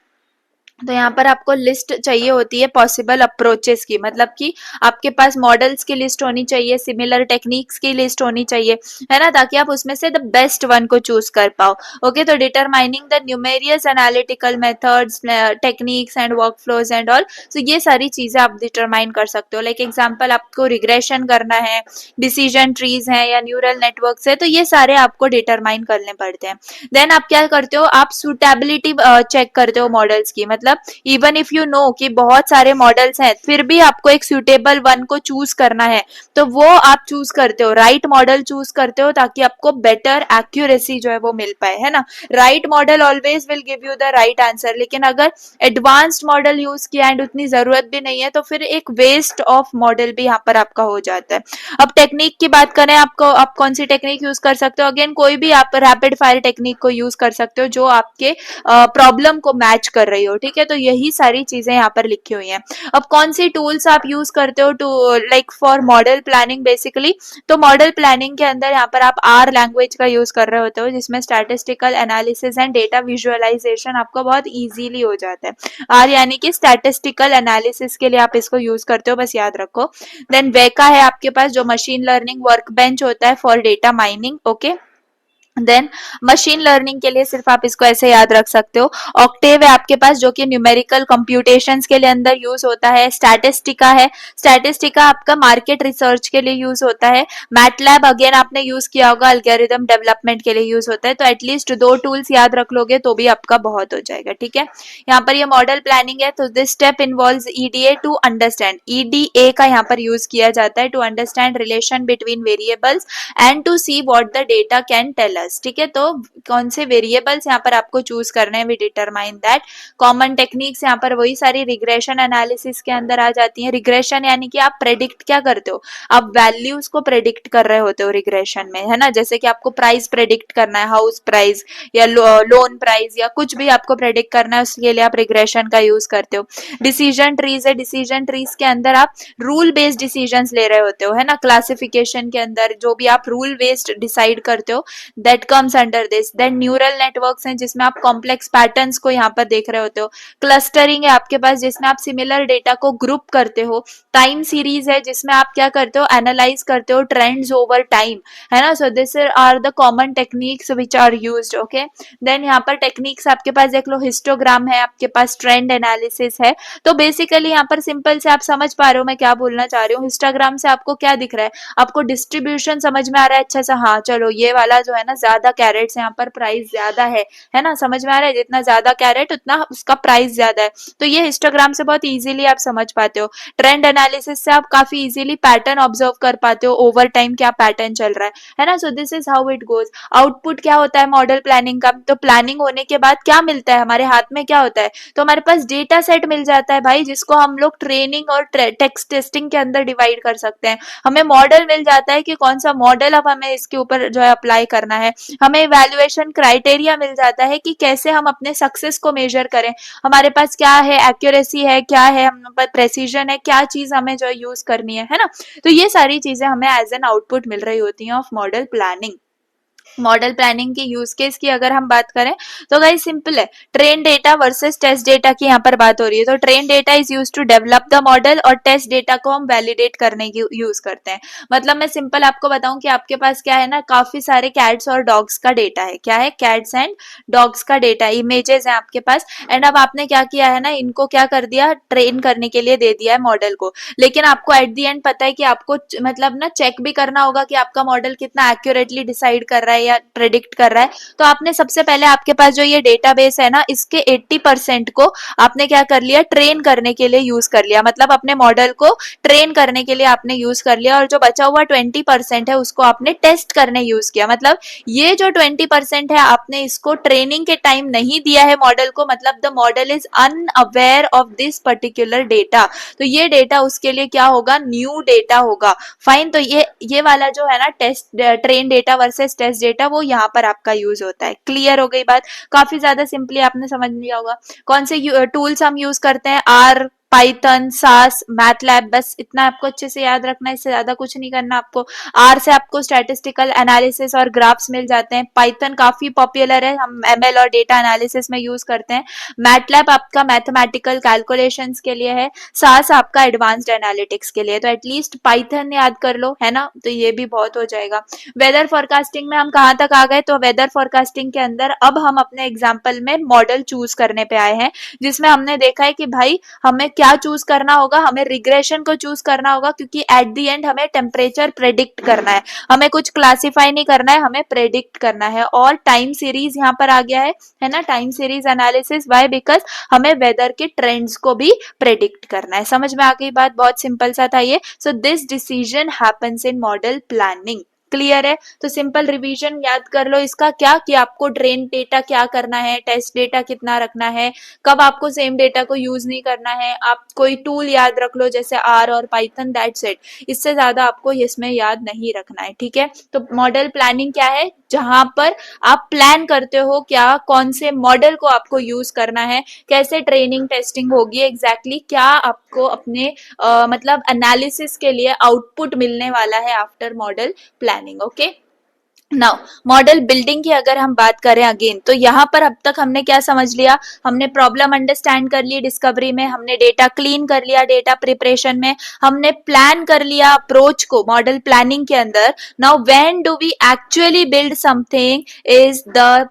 तो यहाँ पर आपको लिस्ट चाहिए होती है पॉसिबल अप्रोचेस की, मतलब कि आपके पास मॉडल्स की लिस्ट होनी चाहिए, सिमिलर टेक्निक्स की लिस्ट होनी चाहिए, है ना, ताकि आप उसमें से द बेस्ट वन को चूज कर पाओ। ओके, तो determining the numerous analytical methods, techniques and workflows and all, तो ये सारी चीजें आप डिटरमाइन कर सकते हो। लाइक एग्जांपल, आपको रिग्रेशन करना है, डिसीजन ट्रीज है या न्यूरल नेटवर्क्स है, तो ये सारे आपको डिटरमाइन करने पड़ते हैं। देन आप क्या करते हो, आप सुटेबिलिटी चेक करते हो मॉडल्स की, मतलब इवन इफ यू नो कि बहुत सारे मॉडल्स हैं, फिर भी आपको एक सुटेबल वन को चूज करना है, तो वो आप चूज करते हो, राइट मॉडल चूज करते हो ताकि आपको बेटर एक्यूरेसी जो है वो मिल पाए, है ना। Right model always will give you the right answer, लेकिन अगर एडवांस्ड मॉडल यूज किया एंड उतनी जरूरत भी नहीं है तो फिर एक वेस्ट ऑफ मॉडल भी यहाँ पर आपका हो जाता है। अब टेक्निक की बात करें, आप कौन सी टेक्निक यूज कर सकते हो, अगेन कोई भी आप रैपिड फायर टेक्निक को यूज कर सकते हो जो आपके प्रॉब्लम को मैच कर रही हो, ठीक है। तो यही सारी चीजें यहाँ पर लिखी हुई हैं। अब कौन सी टूल्स आप यूज करते हो to like for model planning basically, तो मॉडल प्लानिंग के अंदर यहाँ पर आप आर लैंग्वेज का यूज कर रहे होते हो, जिसमें statistical analysis and data visualisation आपको बहुत इजीली हो जाता है। आर यानी कि स्टैटिस्टिकल एनालिसिस के लिए आप इसको यूज करते हो, बस याद रखो। देन वेका है आपके पास, जो मशीन लर्निंग वर्क बेंच होता है for data mining. Okay, then machine learning के लिए सिर्फ आप इसको ऐसे याद रख सकते हो। ऑक्टेव है आपके पास जो कि न्यूमेरिकल कंप्यूटेशंस के लिए अंदर यूज होता है। स्टैटिस्टिका है, स्टैटिस्टिका आपका मार्केट रिसर्च के लिए यूज होता है। मैटलैब अगेन आपने यूज किया होगा, अल्गोरिदम डेवलपमेंट के लिए यूज होता है। तो एटलीस्ट 2 टूल्स याद रख लोगे तो भी आपका बहुत हो जाएगा, ठीक है। यहाँ पर ये मॉडल प्लानिंग है, तो this step involves EDA to understand, EDA का यहाँ पर यूज किया जाता है to understand relation between variables and to see what the data can tell us, ठीक है। तो कौन से वेरिएबल्स यहाँ पर आपको चूज करने हैं, we determine that. Common techniques यहाँ पर वही सारी रिग्रेशन एनालिसिस के अंदर आ जाती हैं। रिग्रेशन यानी कि आप प्रेडिक्ट क्या करते हो, आप वैल्यूज को प्रेडिक्ट कर रहे होते हो रिग्रेशन में, है ना। जैसे कि आपको प्राइस प्रेडिक्ट करना है, हाउस प्राइस या लोन प्राइस या कुछ भी आपको प्रेडिक्ट करना है, उसके लिए आप रिग्रेशन का यूज करते हो। डिसीजन ट्रीज है, डिसीजन ट्रीज के अंदर आप रूल बेस्ड डिसीजंस ले रहे होते हो, है ना। क्लासिफिकेशन के अंदर जो भी आप रूल बेस्ड डिसाइड करते हो, that comes under this. Then neural networks हैं जिसमें आप कॉम्प्लेक्स पैटर्न्स को यहाँ पर देख रहे होते हो। क्लस्टरिंग है आपके पास जिसमें आप सिमिलर डेटा को ग्रुप करते हो। टाइम सीरीज है जिसमें आप क्या करते हो, एनालाइज करते हो ट्रेंड्स ओवर टाइम, है ना। So this are the common techniques which are used, okay. Then यहाँ पर टेक्निक्स आपके पास देख लो, हिस्टोग्राम है आपके पास, ट्रेंड एनालिसिस है। तो बेसिकली यहाँ पर सिंपल से आप समझ पा रहे हो मैं क्या बोलना चाह रही हूँ। हिस्टोग्राम से आपको क्या दिख रहा है, आपको डिस्ट्रीब्यूशन समझ में आ रहा है अच्छा सा, हाँ चलो ये वाला जो है ना ज्यादा कैरेट्स यहाँ पर प्राइस ज्यादा है ना, समझ में आ रहा है, जितना ज्यादा कैरेट उतना उसका प्राइस ज्यादा है। तो ये हिस्टोग्राम से बहुत इजीली आप समझ पाते हो। ट्रेंड एनालिसिस से आप काफी इजीली पैटर्न ऑब्जर्व कर पाते हो, ओवर टाइम क्या पैटर्न चल रहा है ना। So this is how it goes. Output क्या होता है मॉडल प्लानिंग का, तो प्लानिंग होने के बाद क्या मिलता है हमारे हाथ में, क्या होता है, तो हमारे पास डेटा सेट मिल जाता है भाई, जिसको हम लोग ट्रेनिंग और टेक्स्ट टेस्टिंग के अंदर डिवाइड कर सकते हैं। हमें मॉडल मिल जाता है कि कौन सा मॉडल अब हमें इसके ऊपर जो है अप्लाई करना है। हमें इवैल्यूएशन क्राइटेरिया मिल जाता है कि कैसे हम अपने सक्सेस को मेजर करें, हमारे पास क्या है, एक्यूरेसी है, क्या है हम पर प्रेसिजन है, क्या चीज हमें जो यूज करनी है ना। तो ये सारी चीजें हमें एज एन आउटपुट मिल रही होती हैं of model planning. Model planning की यूज केस की अगर हम बात करें तो गाइस सिंपल है, train data versus test data की यहाँ पर बात हो रही है। तो train data is use to develop the model और टेस्ट डेटा को हम वैलिडेट करने की यूज करते हैं। मतलब मैं सिंपल आपको बताऊं कि आपके पास क्या है ना, काफी सारे कैट्स और डॉग्स का डेटा है, क्या है, कैट्स एंड डॉग्स का डेटा, इमेजेस है आपके पास। एंड अब आपने क्या किया है ना, इनको क्या कर दिया, ट्रेन करने के लिए दे दिया है मॉडल को। लेकिन आपको एट दी एंड पता है कि आपको मतलब ना चेक भी करना होगा कि आपका मॉडल कितना एक्यूरेटली डिसाइड कर रहा है या प्रेडिक्ट कर रहा है। तो आपने सबसे पहले आपके पास जो ये डेटाबेस है ना, इसके 80% को आपने क्या कर लिया, ट्रेन करने के लिए यूज कर लिया। मतलब अपने मॉडल को ट्रेन करने के लिए आपने यूज कर लिया, और जो बचा हुआ 20% है उसको आपने टेस्ट करने यूज किया। मतलब ये जो 20% है आपने इसको ट्रेनिंग के टाइम नहीं दिया है मॉडल को, मतलब the model is unaware of this particular data. तो ये डेटा उसके लिए क्या होगा, न्यू डेटा होगा। फाइन, तो ये वाला जो है ना test train data versus test data, वो यहाँ पर आपका यूज होता है। क्लियर हो गई बात, काफी ज्यादा सिंपली आपने समझ लिया होगा। कौन से टूल्स हम यूज करते हैं, आर, पाइथन, सास, मैथलैब, बस इतना आपको अच्छे से याद रखना है, इससे ज्यादा कुछ नहीं करना आपको। आर से आपको स्टैटिस्टिकल एनालिसिस और ग्राफ्स मिल जाते हैं। पाइथन काफी पॉपुलर है, हम एमएल और डेटा एनालिसिस में यूज करते हैं। मैटलैब आपका मैथमेटिकल कैलकुलेशंस के लिए है। सास आपका एडवांस्ड एनालिटिक्स के लिए। तो एटलीस्ट पाइथन याद कर लो, है ना, तो ये भी बहुत हो जाएगा। वेदर फोरकास्टिंग में हम कहाँ तक आ गए, तो वेदर फोरकास्टिंग के अंदर अब हम अपने एग्जाम्पल में मॉडल चूज करने पे आए हैं, जिसमें हमने देखा है कि भाई हमें क्या चूज करना होगा, हमें रिग्रेशन को चूज करना होगा, क्योंकि एट दी एंड हमें टेम्परेचर प्रेडिक्ट करना है, हमें कुछ क्लासिफाई नहीं करना है, हमें प्रेडिक्ट करना है। और टाइम सीरीज यहाँ पर आ गया है ना, time series analysis, why, because हमें वेदर के ट्रेंड्स को भी प्रेडिक्ट करना है। समझ में आ गई बात, बहुत सिंपल सा था ये। So this decision happens in model planning. Clear है, तो सिंपल रिवीजन याद कर लो इसका, क्या कि आपको ट्रेन डेटा क्या करना है, टेस्ट डेटा कितना रखना है, कब आपको सेम डेटा को यूज नहीं करना है, आप कोई टूल याद रख लो जैसे आर और पाइथन, दैट्स इट। इससे ज्यादा आपको इसमें याद नहीं रखना है, ठीक है। तो मॉडल प्लानिंग क्या है, जहां पर आप प्लान करते हो क्या, कौन से मॉडल को आपको यूज करना है, कैसे ट्रेनिंग टेस्टिंग होगी, एग्जैक्टली क्या आपको अपने मतलब एनालिसिस के लिए आउटपुट मिलने वाला है after model planning, okay. Now model building की अगर हम बात करें अगेन, तो यहाँ पर अब तक हमने क्या समझ लिया, हमने प्रॉब्लम अंडरस्टैंड कर ली डिस्कवरी में, हमने डेटा क्लीन कर लिया डेटा प्रिपरेशन में, हमने प्लान कर लिया अप्रोच को मॉडल प्लानिंग के अंदर. Now when do we actually build something is the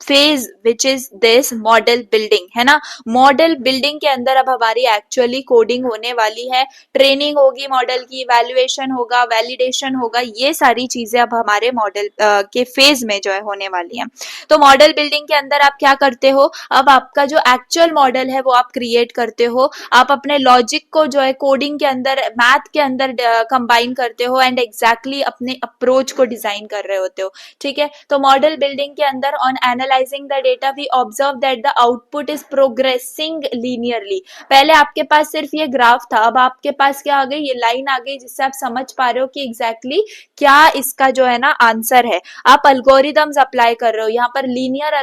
phase which is this model building, है ना. मॉडल बिल्डिंग के अंदर अब हमारी एक्चुअली कोडिंग होने वाली है, ट्रेनिंग होगी मॉडल की, वैल्यूएशन होगा, वैलिडेशन होगा, ये सारी चीजें अब हमारे मॉडल के फेज में जो है होने वाली हैं. तो मॉडल बिल्डिंग के अंदर आप क्या करते हो, अब आपका जो एक्चुअल मॉडल है वो आप क्रिएट करते हो, आप अपने लॉजिक को जो है कोडिंग के अंदर, मैथ के अंदर कंबाइन करते हो एंड एग्जैक्टली अपने अप्रोच को डिजाइन कर रहे होते हो. ठीक है, तो मॉडल बिल्डिंग के अंदर on analysing the data we observe that the output is progressing linearly. पहले आपके पास सिर्फ ये ग्राफ था, अब आपके पास क्या आ गई, ये लाइन आ गई, जिससे आप समझ पा रहे हो कि एग्जैक्टली क्या इसका जो है ना आंसर है. आप अल्गोरिदम्स अप्लाई कर रहे हो, यहाँ पर लीनियर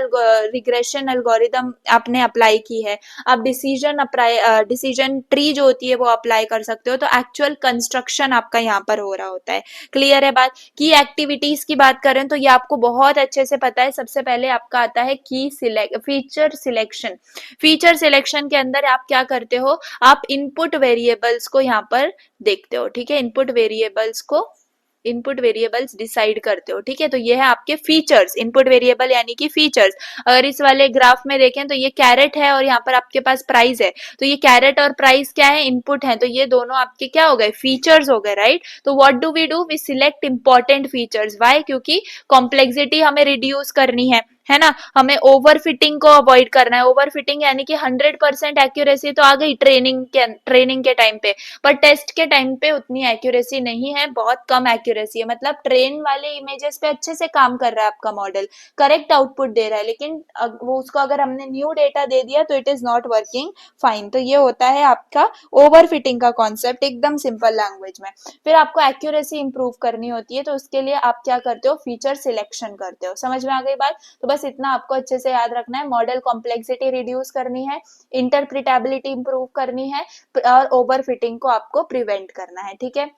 रिग्रेशन एल्गोरिदम आपने अप्लाई की है, आप डिसीजन ट्री जो होती है वो अप्लाई कर सकते हो. तो एक्चुअल कंस्ट्रक्शन आपका यहाँ पर हो रहा होता है. क्लियर है बात. की एक्टिविटीज की बात करें तो ये आपको बहुत अच्छे से पता है. सबसे पहले आपका आता है की फीचर सिलेक्शन. फीचर सिलेक्शन के अंदर आप क्या करते हो, आप इनपुट वेरिएबल्स को यहाँ पर देखते हो. ठीक है, इनपुट वेरिएबल्स डिसाइड करते हो. ठीक है, तो ये है आपके फीचर्स, इनपुट वेरिएबल यानी कि फीचर्स. अगर इस वाले ग्राफ में देखें तो ये कैरेट है और यहाँ पर आपके पास प्राइस है, तो ये कैरेट और प्राइस क्या है, इनपुट है, तो ये दोनों आपके क्या हो गए, फीचर्स हो गए, राइट. तो what do we select important features. Why, क्योंकि कॉम्प्लेक्सिटी हमें रिड्यूस करनी है ना, हमें ओवर फिटिंग को अवॉइड करना है. ओवर फिटिंग यानी कि 100% एक्यूरेसी तो आ गई ट्रेनिंग के टाइम पे, पर टेस्ट के टाइम पे उतनी एक्यूरेसी नहीं है, बहुत कम एक्यूरेसी है. मतलब ट्रेन वाले इमेजेस पे अच्छे से काम कर रहा है आपका मॉडल, करेक्ट आउटपुट दे रहा है, लेकिन वो उसको अगर हमने न्यू डेटा दे दिया तो it is not working fine. तो ये होता है आपका ओवर फिटिंग का कॉन्सेप्ट, एकदम सिंपल लैंग्वेज में. फिर आपको एक्यूरेसी इंप्रूव करनी होती है, तो उसके लिए आप क्या करते हो, फीचर सिलेक्शन करते हो. समझ में आ गई बात. तो बस इतना आपको अच्छे से याद रखना है, मॉडल कॉम्प्लेक्सिटी रिड्यूस करनी है, इंटरप्रिटेबिलिटी इंप्रूव करनी है, और ओवर फिटिंग को आपको प्रिवेंट करना है. ठीक है,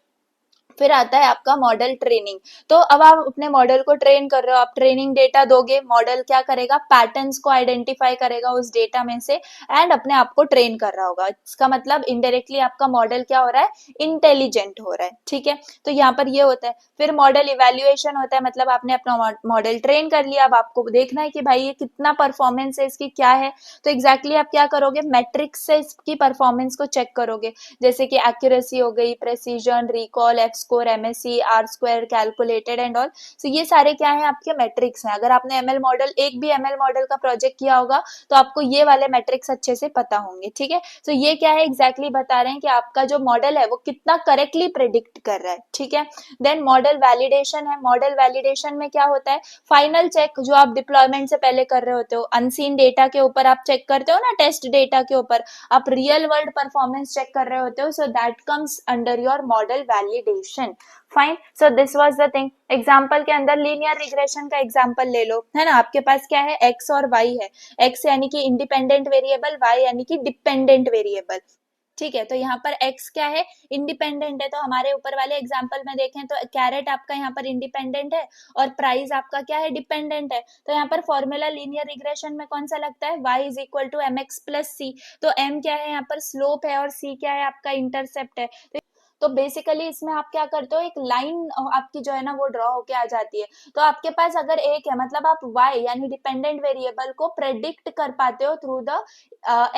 फिर आता है आपका मॉडल ट्रेनिंग. तो अब आप अपने मॉडल को ट्रेन कर रहे हो, आप ट्रेनिंग डेटा दोगे, मॉडल क्या करेगा, पैटर्न्स को आइडेंटिफाई करेगा उस डेटा में से एंड अपने आप को ट्रेन कर रहा होगा. इसका मतलब इनडायरेक्टली आपका मॉडल क्या हो रहा है, इंटेलिजेंट हो रहा है. ठीक है, तो यहाँ पर ये होता है. फिर मॉडल इवेल्युएशन होता है, मतलब आपने अपना मॉडल ट्रेन कर लिया, अब आपको देखना है कि भाई ये कितना परफॉर्मेंस है, इसकी क्या है. तो एग्जैक्टली आप क्या करोगे, मैट्रिक्स से इसकी परफॉर्मेंस को चेक करोगे, जैसे कि एक्यूरेसी हो गई, precision, recall, F score, MSC, R square, calculated and all. So ये सारे क्या है, आपके मैट्रिक्स हैं. अगर आपने एमएल मॉडल, एक भी एमएल मॉडल का प्रोजेक्ट किया होगा तो आपको ये वाले मैट्रिक्स अच्छे से पता होंगे. ठीक है, तो ये क्या है, एग्जैक्टली बता रहे हैं कि आपका जो मॉडल है वो कितना करेक्टली प्रेडिक्ट कर रहा है. ठीक है, देन मॉडल वैलिडेशन है. मॉडल वैलिडेशन में क्या होता है, फाइनल चेक जो आप डिप्लॉयमेंट से पहले कर रहे होते हो, अनसीन डेटा के ऊपर आप चेक करते हो ना, टेस्ट डेटा के ऊपर आप रियल वर्ल्ड परफॉर्मेंस चेक कर रहे होते हो, so that comes under your model validation. Fine, so this was the thing. Example के अंदर लीनियर रिग्रेशन का एग्जांपल ले लो, है ना. आपके पास क्या है, एक्स और वाई है. एक्स यानी कि इंडिपेंडेंट वेरिएबल, वाई यानी कि डिपेंडेंट वेरिएबल. ठीक है, तो यहाँ पर x क्या है, इंडिपेंडेंट है. तो हमारे ऊपर वाले एग्जांपल में देखें तो कैरेट आपका यहाँ पर इंडिपेंडेंट है और प्राइस आपका क्या है, डिपेंडेंट है. तो यहाँ पर फॉर्मूला लीनियर रिग्रेशन में कौन सा लगता है, y is equal to m x plus c. तो m क्या है यहाँ पर स्लोप है और c क्या है आपका इंटरसेप्ट है. तो बेसिकली इसमें आप क्या करते हो, एक लाइन आपकी जो है ना वो ड्रॉ होके आ जाती है. तो आपके पास अगर एक है, मतलब आप y यानी डिपेंडेंट वेरिएबल को प्रेडिक्ट कर पाते हो थ्रू द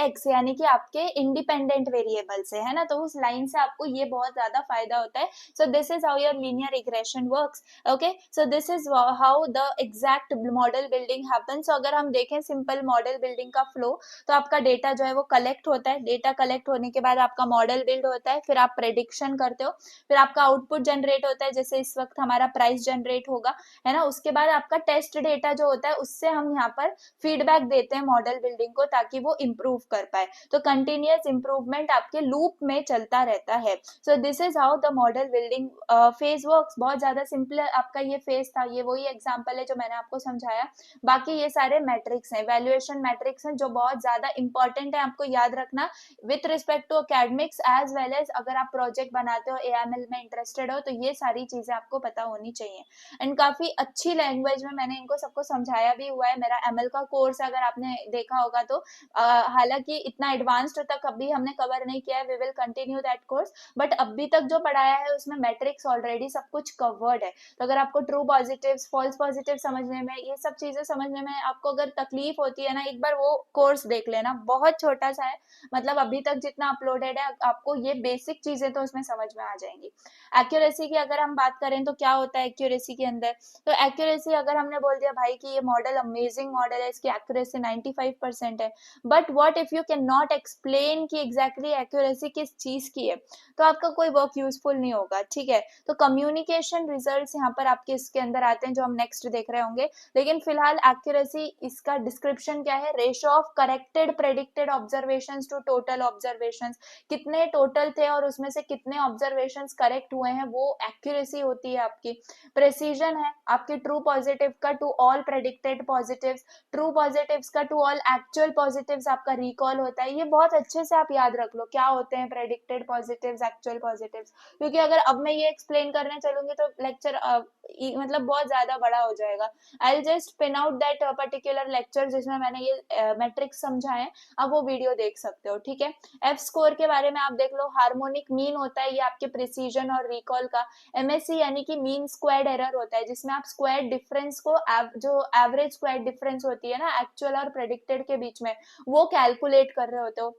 x यानी कि आपके इंडिपेंडेंट वेरिएबल से, है ना. तो उस लाइन से आपको ये बहुत ज्यादा फायदा होता है. So this is how your linear regression works. Okay, so this is how the exact model building happens. So अगर हम देखें सिंपल मॉडल बिल्डिंग का फ्लो, तो आपका डेटा जो है वो कलेक्ट होता है, डेटा कलेक्ट होने के बाद आपका मॉडल बिल्ड होता है, फिर आप प्रेडिक्शन करते हो, फिर आपका आउटपुट जनरेट होता है, जैसे इस वक्त हमारा प्राइस जनरेट होगा, है ना. उसके बाद आपका टेस्ट डेटा जो होता है उससे हम यहाँ पर फीडबैक देते हैं मॉडल बिल्डिंग को, ताकि वो इम्प्रूव कर पाए. तो कंटिन्यूअस इम्प्रूवमेंट आपके लूप में चलता रहता है. So this is how the model building phase works. बहुत ज्यादा सिंपल आपका ये फेज था, ये वही एग्जांपल है जो मैंने आपको समझाया. बाकी ये सारे मैट्रिक्स हैं, वैल्यूएशन मैट्रिक्स हैं, जो बहुत ज्यादा इंपॉर्टेंट है, आपको याद रखना with respect to academics as well as अगर आप प्रोजेक्ट बनाते हो, AML में इंटरेस्टेड हो, तो ये सारी चीजें आपको पता होनी चाहिए। एंड काफी अच्छी लैंग्वेज में मैंने इनको सबको समझाया भी हुआ है। मेरा ML का कोर्स अगर आपने देखा होगा तो हालांकि इतना एडवांस्ड तक अभी हमने कवर नहीं किया है, we will continue that course, but अभी तक जो पढ़ाया है उसमें मैट्रिक्स ऑलरेडी सब कुछ कवर्ड है। तो अगर आपको ट्रू पॉजिटिव्स, फॉल्स पॉजिटिव समझने में, ये सब चीजें समझने में आपको अगर तकलीफ होती है ना, एक बार वो कोर्स देख लेना, बहुत छोटा सा है, मतलब अभी तक जितना अपलोडेड है आपको ये बेसिक चीजें तो उसमें समझ में आ जाएंगी। एक्यूरेसी की अगर हम बात करें तो क्या होता है एक्यूरेसी के अंदर, तो एक्यूरेसी अगर हमने बोल दिया भाई कि ये मॉडल अमेजिंग मॉडल है, इसकी एक्यूरेसी 95% है, but what if you can not explain कि एग्जैक्टली एक्यूरेसी किस चीज की है, तो आपका कोई वर्क यूजफुल नहीं होगा, ठीक है। तो कम्युनिकेशन रिजल्ट्स यहाँ पर आपके इसके अंदर आते हैं जो हम नेक्स्ट देख रहे होंगे, लेकिन फिलहाल एक्यूरेसी इसका डिस्क्रिप्शन क्या है, ratio of corrected predicted observations to total observations, कितने टोटल थे और उसमें से कितने ऑब्जर्वेशंस करेक्ट हुए हैं, वो एक्यूरेसी होती है आपकी। प्रेसिजन है आपके ट्रू पॉजिटिव का to all predicted positives, true positives का टू ऑल एक्चुअल पॉजिटिव्स आपका रिकॉल होता है। ये बहुत अच्छे से आप याद रख लो क्या होते हैं प्रेडिक्टेड पॉजिटिव्स, एक्चुअल पॉजिटिव्स, क्योंकि अगर अब मैं ये एक्सप्लेन करने चलूंगी तो लेक्चर मतलब बहुत ज्यादा बड़ा हो जाएगा। I will just pin out that particular lecture जिसमें मैंने ये मैट्रिक्स समझाए, अब वो वीडियो देख सकते हो, ठीक है। एफ स्कोर के बारे में आप देख लो, हार्मोनिक मीन होता है ये आपके प्रिसीजन और रिकॉल का। MSE यानी कि मीन स्क्वायर्ड एरर होता है, जिसमें आप स्क्वायर डिफरेंस को जो एवरेज स्क्वायर डिफरेंस होती है ना एक्चुअल और प्रेडिक्टेड के बीच में, वो कैलकुलेट कर रहे होते हो।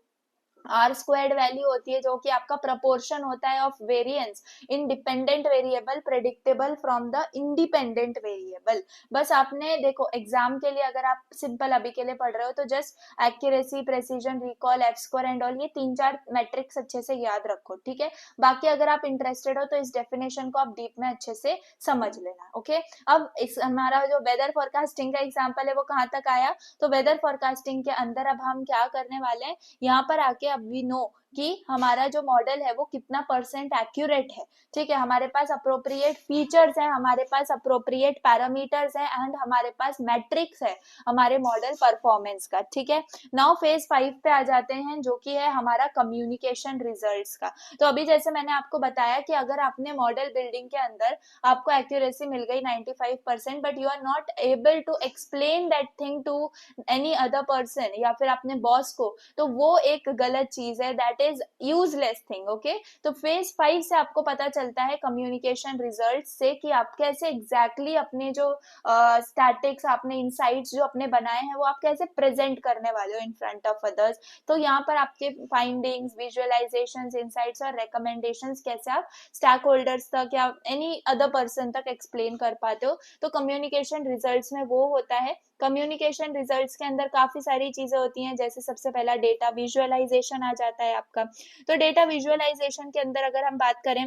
आर स्क्वायर्ड वैल्यू होती है जो कि आपका प्रपोर्शन होता है of variance in dependent variable predictable from the independent variable. बस आपने देखो एग्जाम के लिए अगर आप सिंपल अभी के लिए पढ़ रहे हो तो just accuracy, precision, recall, F score and all, ये 3-4 मैट्रिक्स अच्छे से याद रखो, ठीक है। बाकी अगर आप इंटरेस्टेड हो तो इस डेफिनेशन को आप डीप में अच्छे से समझ लेना, ओके। अब इस हमारा जो वेदर फोरकास्टिंग का एग्जाम्पल है वो कहाँ तक आया, तो वेदर फोरकास्टिंग के अंदर अब हम क्या करने वाले हैं, यहाँ पर आके अब वी नो कि हमारा जो मॉडल है वो कितना परसेंट एक्यूरेट है, ठीक है। हमारे पास अप्रोप्रिएट फीचर्स है, हमारे पास अप्रोप्रिएट पैरामीटर्स है एंड हमारे पास मैट्रिक्स है हमारे मॉडल परफॉर्मेंस का, ठीक है। नाउ फेज 5 पे आ जाते हैं जो कि है हमारा कम्युनिकेशन रिजल्ट्स का। तो अभी जैसे मैंने आपको बताया कि अगर आपने मॉडल बिल्डिंग के अंदर आपको एक्यूरेसी मिल गई 95%, but you are not able to explain that thing to any other person या फिर अपने बॉस को, तो वो एक गलत चीज है, that is useless thing, okay. तो फेज 5 से आपको पता चलता है कम्युनिकेशन रिजल्ट से कि आप कैसे एग्जैक्टली अपने जो स्टैटिक्स, आपने इनसाइट्स जो अपने बनाए हैं वो आप कैसे प्रेजेंट करने वाले हो इन फ्रंट ऑफ अदर्स। तो यहाँ पर आपके फाइंडिंग्स, विजुअलाइजेशंस, इनसाइट्स और रिकमेंडेशंस कैसे आप स्टैक होल्डर्स तक या एनी अदर पर्सन तक एक्सप्लेन कर पाते हो, तो कम्युनिकेशन रिजल्ट्स में वो होता है। कम्युनिकेशन रिजल्ट्स के अंदर काफी सारी चीजें होती हैं, जैसे सबसे पहला डेटा विजुअलाइजेशन आ जाता है आपका। तो डेटा विजुअलाइजेशन के अंदर अगर हम बात करें,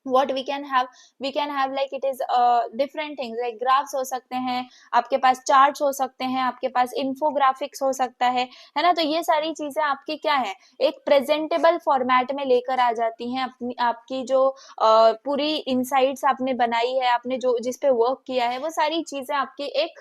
what we can have like it is different things like graphs हो सकते हैं, आपके पास charts हो सकते हैं, आपके पास infographics हो सकता है ना। तो ये सारी चीजें आपकी क्या है, एक प्रेजेंटेबल फॉर्मेट में लेकर आ जाती हैं अपनी, आपकी जो पूरी इनसाइट्स आपने बनाई है, आपने जो जिस पे वर्क किया है, वो सारी चीजें आपकी एक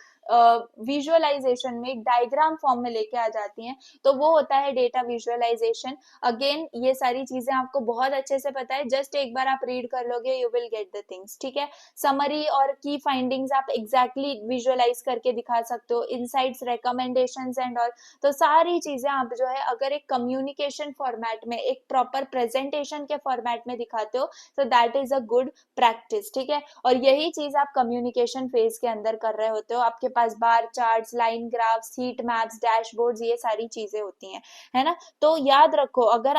विजुअलाइजेशन में, एक डायग्राम फॉर्म में लेके आ जाती हैं, तो वो होता है डेटा विजुअलाइजेशन। अगेन ये सारी चीजें आपको बहुत अच्छे से पता है, जस्ट एक बार आप रीड कर लोगे you will get the things, ठीक है। समरी और की फाइंडिंग्स आप एग्जैक्टली विजुअलाइज करके दिखा सकते हो, इनसाइट्स, रिकमेंडेशंस एंड ऑल। तो सारी चीजें आप जो है अगर एक कम्युनिकेशन फॉर्मेट में, एक प्रॉपर प्रेजेंटेशन के फॉर्मेट में दिखाते हो, तो that is a good practice, ठीक है। और यही चीज आप कम्युनिकेशन फेज के अंदर कर रहे होते हो, आपके पास bar charts, line graphs, heat maps, dashboards, ये सारी चीजें होती हैं, है ना। तो याद रखो, अगर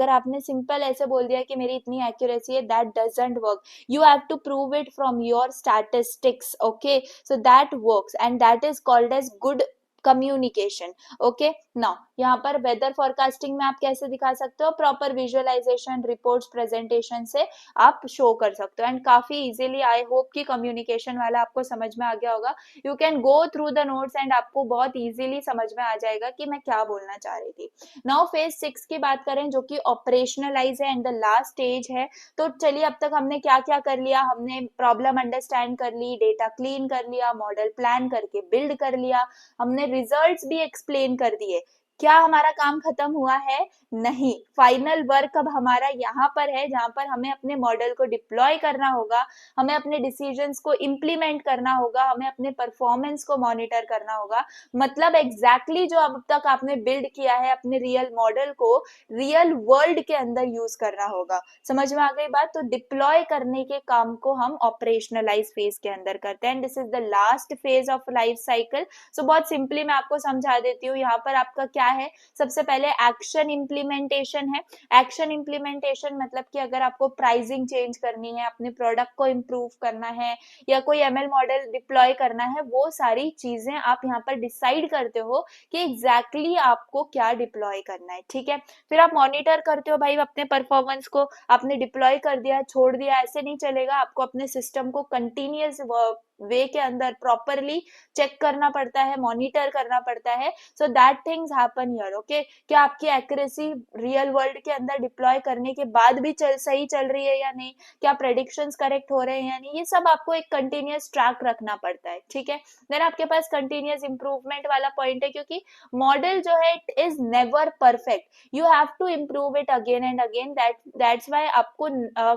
आपने सिंपल ऐसे बोल दिया कि मेरी इतनी एक्यूरेसी है, that doesn't work, you have to prove it from your statistics, okay. So that works and that is called as good communication, okay. Now यहाँ पर वेदर फोरकास्टिंग में आप कैसे दिखा सकते हो, प्रॉपर विजुअलाइजेशन, रिपोर्ट्स, प्रेजेंटेशन से आप शो कर सकते हो, एंड काफी इजीली, आई होप कि कम्युनिकेशन वाला आपको समझ में आ गया होगा। You can go through the notes and आपको बहुत इजीली समझ में आ जाएगा कि मैं क्या बोलना चाह रही थी। नाउ फेज 6 की बात करें जो कि ऑपरेशनलाइज है एंड द लास्ट स्टेज है। तो चलिए अब तक हमने क्या क्या कर लिया, हमने प्रॉब्लम अंडरस्टैंड कर ली, डेटा क्लीन कर लिया, मॉडल प्लान करके बिल्ड कर लिया, हमने रिजल्ट्स भी एक्सप्लेन कर दिए, क्या हमारा काम खत्म हुआ है? नहीं, फाइनल वर्क अब हमारा यहाँ पर है, जहाँ पर हमें अपने मॉडल को डिप्लॉय करना होगा, हमें अपने डिसीजंस को इम्प्लीमेंट करना होगा, हमें अपने परफॉर्मेंस को मॉनिटर करना होगा। मतलब एग्जैक्टली जो अब तक आपने बिल्ड किया है अपने रियल मॉडल को रियल वर्ल्ड के अंदर यूज करना होगा। समझ में आ गई बात? तो डिप्लॉय करने के काम को हम ऑपरेशनलाइज फेज के अंदर करते हैं, this is the last phase of life cycle. So बहुत सिंपली मैं आपको समझा देती हूँ। यहाँ पर आपका क्या है, सबसे पहले एक्शन इम्प्लीमेंटेशन है। एक्शन इम्प्लीमेंटेशन मतलब कि अगर आपको प्राइसिंग चेंज करनी है, अपने प्रोडक्ट को इम्प्रूव करना है, या कोई एमएल मॉडल डिप्लॉय करना है, वो सारी चीजें आप यहाँ पर डिसाइड करते हो कि एग्जैक्टली आपको क्या डिप्लॉय करना है। ठीक है, फिर आप मॉनिटर करते हो भाई अपने परफॉर्मेंस को। आपने डिप्लॉय कर दिया, छोड़ दिया, ऐसे नहीं चलेगा। आपको अपने सिस्टम को कंटिन्यूअस वे के अंदर प्रॉपरली चेक करना पड़ता है, मॉनिटर करना पड़ता है, so that things happen here. Okay, क्या आपकी एक्यूरेसी रियल वर्ल्ड के अंदर डिप्लॉय करने के बाद भी सही चल रही है या नहीं, क्या प्रेडिक्शंस करेक्ट हो रहे हैं या नहीं, ये सब आपको एक कंटिन्यूअस ट्रैक रखना पड़ता है। ठीक है, देन आपके पास कंटिन्यूअस इंप्रूवमेंट वाला पॉइंट है, क्योंकि मॉडल जो है it is never perfect, you have to improve it again and again. That's why आपको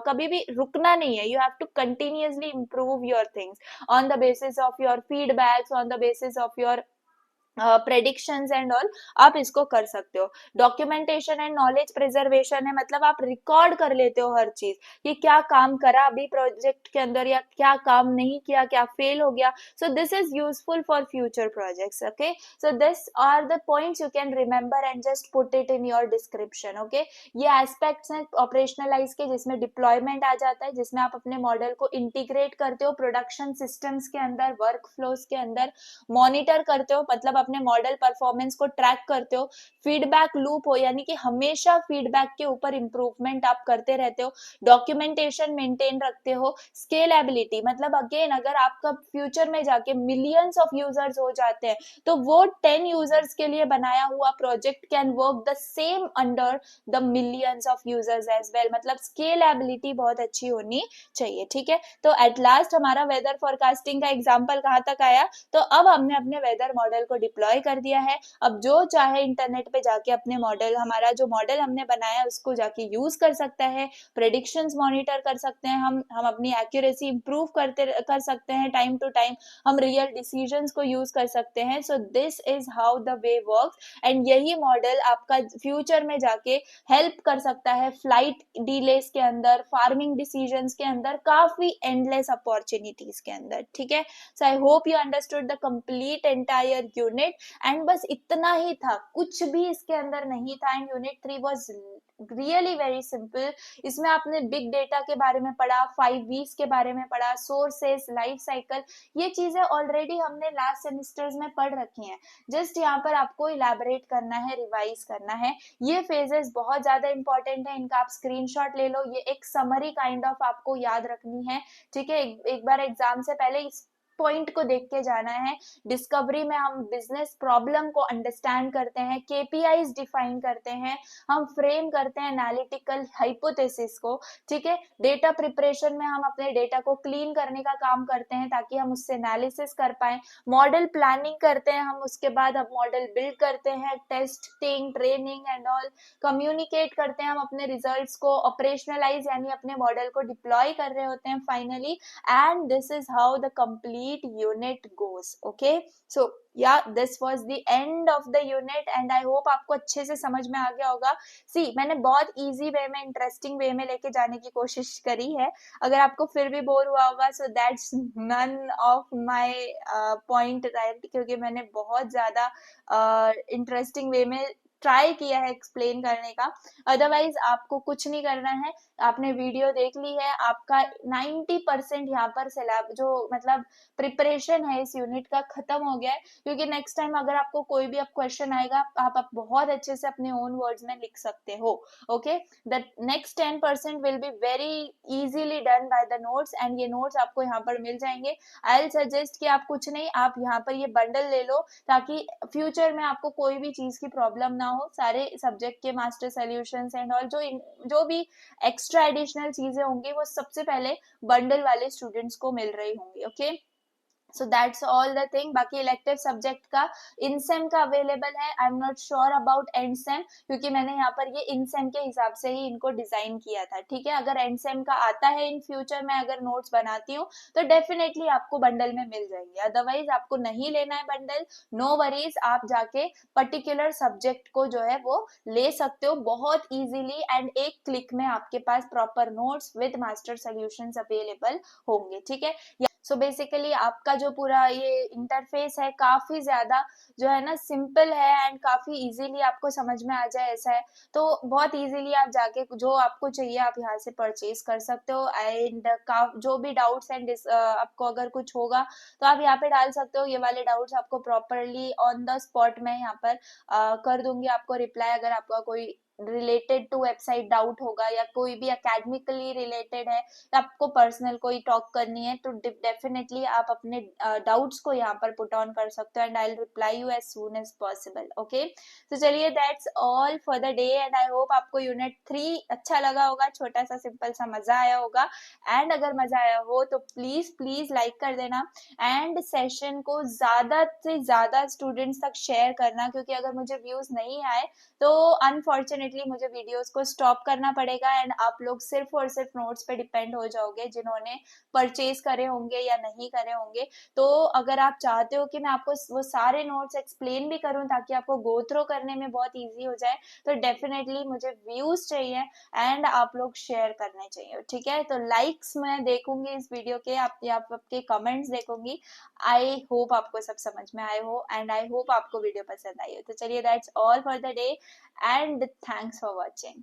कभी भी रुकना नहीं है, you have to continuously improve your things on the basis of your feedbacks, on the basis of your predictions and all. आप इसको कर सकते हो। डॉक्यूमेंटेशन एंड नॉलेज प्रिजर्वेशन है, मतलब आप रिकॉर्ड कर लेते हो हर चीज कि क्या काम करा अभी प्रोजेक्ट के अंदर, या क्या काम नहीं किया, क्या फेल हो गया। So this is useful for future projects. Okay, so this are the points you can remember and just put it in your description. Okay, ये एस्पेक्ट्स हैं ऑपरेशनलाइज के, जिसमें डिप्लॉयमेंट आ जाता है, जिसमें आप अपने मॉडल को इंटीग्रेट करते हो प्रोडक्शन सिस्टम्स के अंदर, वर्क फ्लोज के अंदर, मॉनिटर करते हो, मतलब अपने मॉडल परफॉर्मेंस को ट्रैक करते हो, फीडबैक लूप हो, यानी कि हमेशा फीडबैक के ऊपर इंप्रूवमेंट आप करते रहते हो, डॉक्यूमेंटेशन मेंटेन रखते हो, स्केलेबिलिटी, मतलब अगेन अगर आपका फ्यूचर में जाके मिलियंस ऑफ यूजर्स हो जाते हैं, तो वो 10 यूजर्स के लिए बनाया हुआ project can work the same under the millions of users as well. मतलब स्केलेबिलिटी बहुत अच्छी होनी चाहिए। ठीक है, तो एट लास्ट हमारा वेदर फोरकास्टिंग का एग्जाम्पल कहाँ तक आया, तो अब हमने अपने वेदर मॉडल को डिप्लॉय कर दिया है। अब जो चाहे इंटरनेट पे जाके अपने मॉडल, हमारा जो मॉडल हमने बनाया है उसको जाके यूज कर सकता है, प्रेडिक्शंस मॉनिटर कर सकते हैं, हम अपनी एक्यूरेसी इंप्रूव कर सकते हैं टाइम टू टाइम, हम रियल डिसीजंस को यूज कर सकते हैं। सो this is how the way works, and यही मॉडल आपका फ्यूचर में जाके हेल्प कर सकता है फ्लाइट डिलेस के अंदर, फार्मिंग डिसीजंस के अंदर, काफी एंडलेस अपॉर्चुनिटीज के अंदर। ठीक है, so I hope you understood the complete entire unit, and बस इतना ही था, कुछ भी इसके अंदर नहीं था। And unit 3 was really very simple. इसमें आपने बिग डेटा के बारे में पढ़ा, 5 V's के बारे में पढ़ा, सोर्सेस, लाइफ साइकिल, ये चीजें ऑलरेडी हमने लास्ट सेमेस्टर्स में पढ़ रखी हैं। जस्ट यहाँ पर आपको इलैबोरेट करना है, रिवाइज करना है। ये फेजेस बहुत ज्यादा इंपॉर्टेंट है, इनका आप स्क्रीनशॉट ले लो, ये एक समरी काइंड ऑफ आपको याद रखनी है। ठीक है, एक बार एग्जाम से पहले इस पॉइंट को देख के जाना है। डिस्कवरी में हम बिजनेस प्रॉब्लम को अंडरस्टैंड करते हैं, केपीआईज डिफाइन करते हैं, हम फ्रेम करते हैं एनालिटिकल हाइपोथेसिस को। ठीक है, डेटा प्रिपरेशन में हम अपने डेटा को क्लीन करने का काम करते हैं ताकि हम उससे एनालिसिस कर पाए। मॉडल प्लानिंग करते हैं हम, उसके बाद हम मॉडल बिल्ड करते हैं, testing, training and all. Communicate करते हैं हम अपने रिजल्ट्स को, ऑपरेशनलाइज यानी अपने मॉडल को डिप्लॉय कर रहे होते हैं finally, and this is how the complete unit goes. Okay, so yeah, this was the end of the unit and I hope आपको अच्छे से समझ में आ गया होगा। सी मैंने बहुत इजी वे में, इंटरेस्टिंग वे में लेके जाने की कोशिश करी है। अगर आपको फिर भी बोर हुआ होगा, so that's none of my point, right, क्योंकि मैंने बहुत ज्यादा इंटरेस्टिंग वे में ट्राई किया है एक्सप्लेन करने का। अदरवाइज आपको कुछ नहीं करना है, आपने वीडियो देख ली है, आपका 90% यहाँ पर सिलेब जो मतलब प्रिपरेशन है इस यूनिट का खत्म हो गया है। क्योंकि नेक्स्ट टाइम अगर आपको कोई भी अब क्वेश्चन आएगा, आप बहुत अच्छे से अपने ओन वर्ड्स में लिख सकते हो। Okay, the next 10% will be very easily done by the notes, and ये नोट्स आपको यहाँ पर मिल जाएंगे। आई विल सजेस्ट कि आप कुछ नहीं, आप यहाँ पर ये बंडल ले लो, ताकि फ्यूचर में आपको कोई भी चीज की प्रॉब्लम ना हो। सारे सब्जेक्ट के मास्टर सोल्यूशंस एंड ऑल जो भी एक्स्ट्रा एडिशनल चीजें होंगी, वो सबसे पहले बंडल वाले स्टूडेंट्स को मिल रही होंगी। Okay, so that's all the thing. बाकी इलेक्टिव सब्जेक्ट का इनसेम का अवेलेबल है, I am not sure about endsem, क्योंकि मैंने यहाँ पर ये इनसेम के हिसाब से ही इनको डिजाइन किया था, ठीक है। अगर एंडसेम का आता है इन फ्यूचर में, अगर नोट्स बनाती हूँ तो डेफिनेटली आपको बंडल में मिल जाएंगे, अदरवाइज आपको नहीं लेना है बंडल, नो वरीज, आप जाके पर्टिकुलर सब्जेक्ट को जो है वो ले सकते हो बहुत इजीली, एंड एक क्लिक में आपके पास proper notes with master solutions available होंगे, ठीक है। सो बेसिकली आपका जो पूरा ये इंटरफेस है काफी ज्यादा जो है ना सिंपल है, एंड काफी इजीली आपको समझ में आ जाए ऐसा है, तो बहुत इजीली आप जाके जो आपको चाहिए आप यहाँ से परचेज कर सकते हो। एंड जो भी डाउट्स एंड आपको अगर कुछ होगा तो आप यहाँ पे डाल सकते हो, ये वाले डाउट्स आपको प्रॉपरली ऑन द स्पॉट में यहाँ पर कर दूंगी आपको रिप्लाई, अगर आपका कोई रिलेटेड टू वेबसाइट डाउट होगा या कोई भी एकेडमिकली रिलेटेड है, आपको पर्सनल कोई टॉक करनी है, तो डेफिनेटली आप अपने डाउट्स को यहाँ पर पुट ऑन कर सकते हो, and I will reply you as soon as possible. Okay, तो चलिए that's all for the day, and I hope आपको यूनिट 3 अच्छा लगा होगा, छोटा सा सिंपल सा मजा आया होगा। एंड अगर मजा आया हो तो प्लीज प्लीज लाइक कर देना, एंड सेशन को ज्यादा से ज्यादा स्टूडेंट्स तक शेयर करना, क्योंकि अगर मुझे व्यूज नहीं आए तो अनफॉर्चुनेटली मुझे वीडियोस को स्टॉप करना पड़ेगा, एंड आप लोग सिर्फ और सिर्फ नोट्स पे डिपेंड हो जाओगे जिन्होंने परचेज करे होंगे या नहीं करे होंगे। तो अगर आप चाहते हो कि मैं आपको वो सारे नोट्स एक्सप्लेन भी करूं ताकि आपको गो थ्रू करने में बहुत इजी हो जाए, तो डेफिनेटली मुझे व्यूज चाहिए, एंड आप लोग शेयर करने चाहिए, ठीक है। तो लाइक्स मैं देखूंगी इस वीडियो के, आपके कमेंट्स देखूंगी। आई होप आपको सब समझ में आए हो, एंड आई होप आपको वीडियो पसंद आई हो। तो चलिए that's all for the day, and thanks for watching.